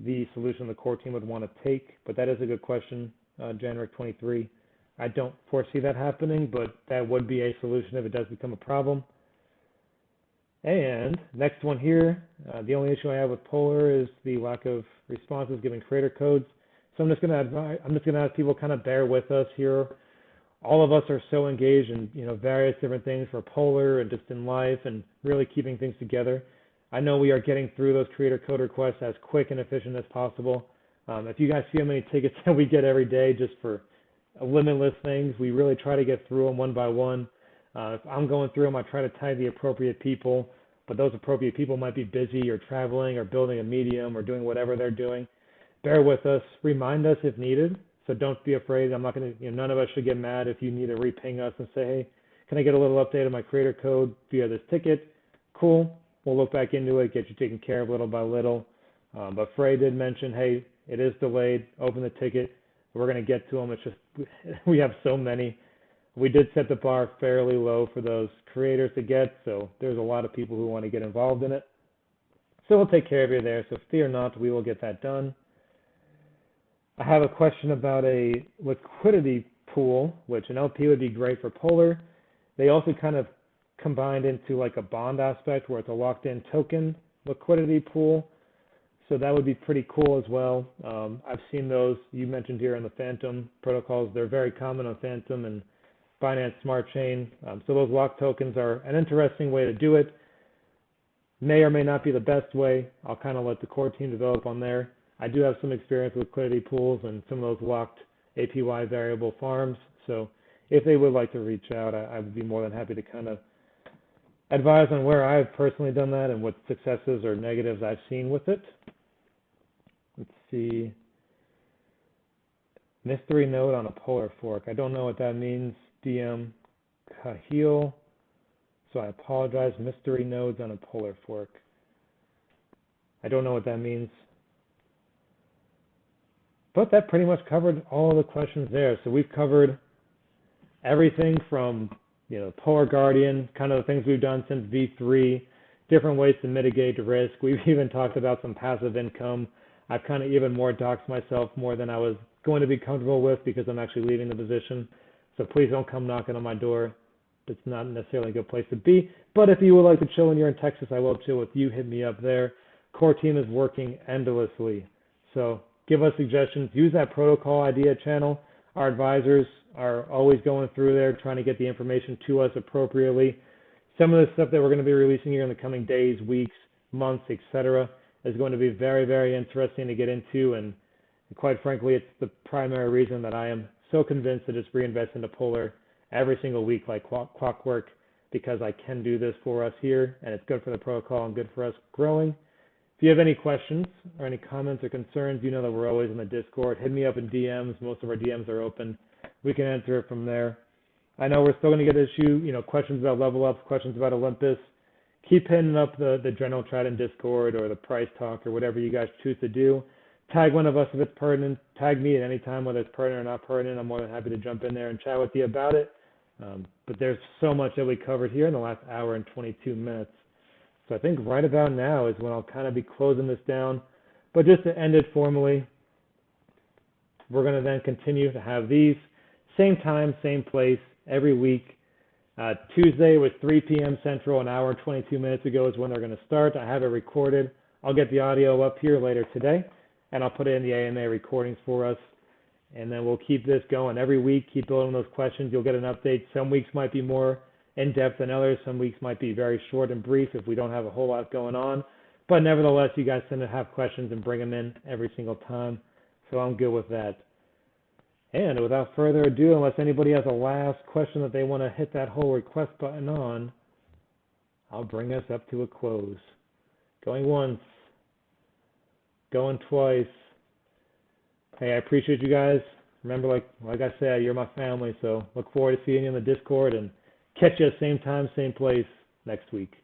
the solution the core team would want to take. But that is a good question, January 23. I don't foresee that happening, but that would be a solution if it does become a problem. And next one here, the only issue I have with Polar is the lack of responses giving creator codes. So I'm just going to ask people kind of bear with us here. All of us are so engaged in various different things for Polar and just in life and really keeping things together. I know we are getting through those creator code requests as quick and efficient as possible. If you guys see how many tickets that we get every day just for limitless things, we really try to get through them one by one. If I'm going through them, I try to tag the appropriate people, but those appropriate people might be busy or traveling or building a medium or doing whatever they're doing. Bear with us. Remind us if needed. So don't be afraid. I'm not going to, none of us should get mad if you need to re-ping us and say, hey, can I get a little update on my creator code via this ticket? Cool. We'll look back into it, get you taken care of little by little. But Frey did mention, hey, it is delayed. Open the ticket. We're going to get to them. It's just we have so many. We did set the bar fairly low for those creators to get, so there's a lot of people who want to get involved in it. So we'll take care of you there, so fear not, we will get that done. I have a question about a liquidity pool, which an LP would be great for Polar. They also kind of combined into like a bond aspect where it's a locked-in token liquidity pool. So that would be pretty cool as well. I've seen those you mentioned here on the Phantom protocols. They're very common on Phantom and Binance Smart Chain. So those locked tokens are an interesting way to do it. May or may not be the best way. I'll kind of let the core team develop on there. I do have some experience with liquidity pools and some of those locked APY variable farms. So if they would like to reach out, I would be more than happy to kind of advise on where I've personally done that and what successes or negatives I've seen with it. Let's see. Mystery node on a Polar fork. I don't know what that means. DM Kahil. So I apologize. Mystery nodes on a Polar fork. I don't know what that means. But that pretty much covered all of the questions there. So we've covered everything from, Polar Guardian, kind of the things we've done since V3, different ways to mitigate risk. We've even talked about some passive income. I've kind of even more doxed myself more than I was going to be comfortable with because I'm actually leaving the position. So please don't come knocking on my door. It's not necessarily a good place to be. But if you would like to chill and you're in Texas, I will chill with you. Hit me up there. Core team is working endlessly. So give us suggestions. Use that protocol idea channel. Our advisors are always going through there trying to get the information to us appropriately. Some of the stuff that we're going to be releasing here in the coming days, weeks, months, etc., is going to be very, very interesting to get into. And quite frankly, it's the primary reason that I am so convinced to just reinvest into Polar every single week like clockwork, because I can do this for us here, and it's good for the protocol and good for us growing. If you have any questions or any comments or concerns, you know that we're always in the Discord. Hit me up in DMs. Most of our DMs are open. We can answer it from there. I know we're still going to get questions about level ups, questions about Olympus. Keep hitting up the general chat in Discord or the price talk or whatever you guys choose to do. Tag one of us if it's pertinent. Tag me at any time, whether it's pertinent or not pertinent. I'm more than happy to jump in there and chat with you about it. But there's so much that we covered here in the last hour and 22 minutes. So I think right about now is when I'll kind of be closing this down. But just to end it formally, we're going to then continue to have these same time, same place, every week. Tuesday was 3 p.m. Central, an hour and 22 minutes ago is when they're going to start. I have it recorded. I'll get the audio up here later today, and I'll put it in the AMA recordings for us. And then we'll keep this going every week, keep building those questions. You'll get an update. Some weeks might be more in-depth than others. Some weeks might be very short and brief if we don't have a whole lot going on. But nevertheless, you guys tend to have questions and bring them in every single time. So I'm good with that. And without further ado, unless anybody has a last question that they want to hit that whole request button on, I'll bring us up to a close. Going once, going twice. Hey, I appreciate you guys. Remember, like I said, you're my family, so look forward to seeing you in the Discord and catch you at same time, same place next week.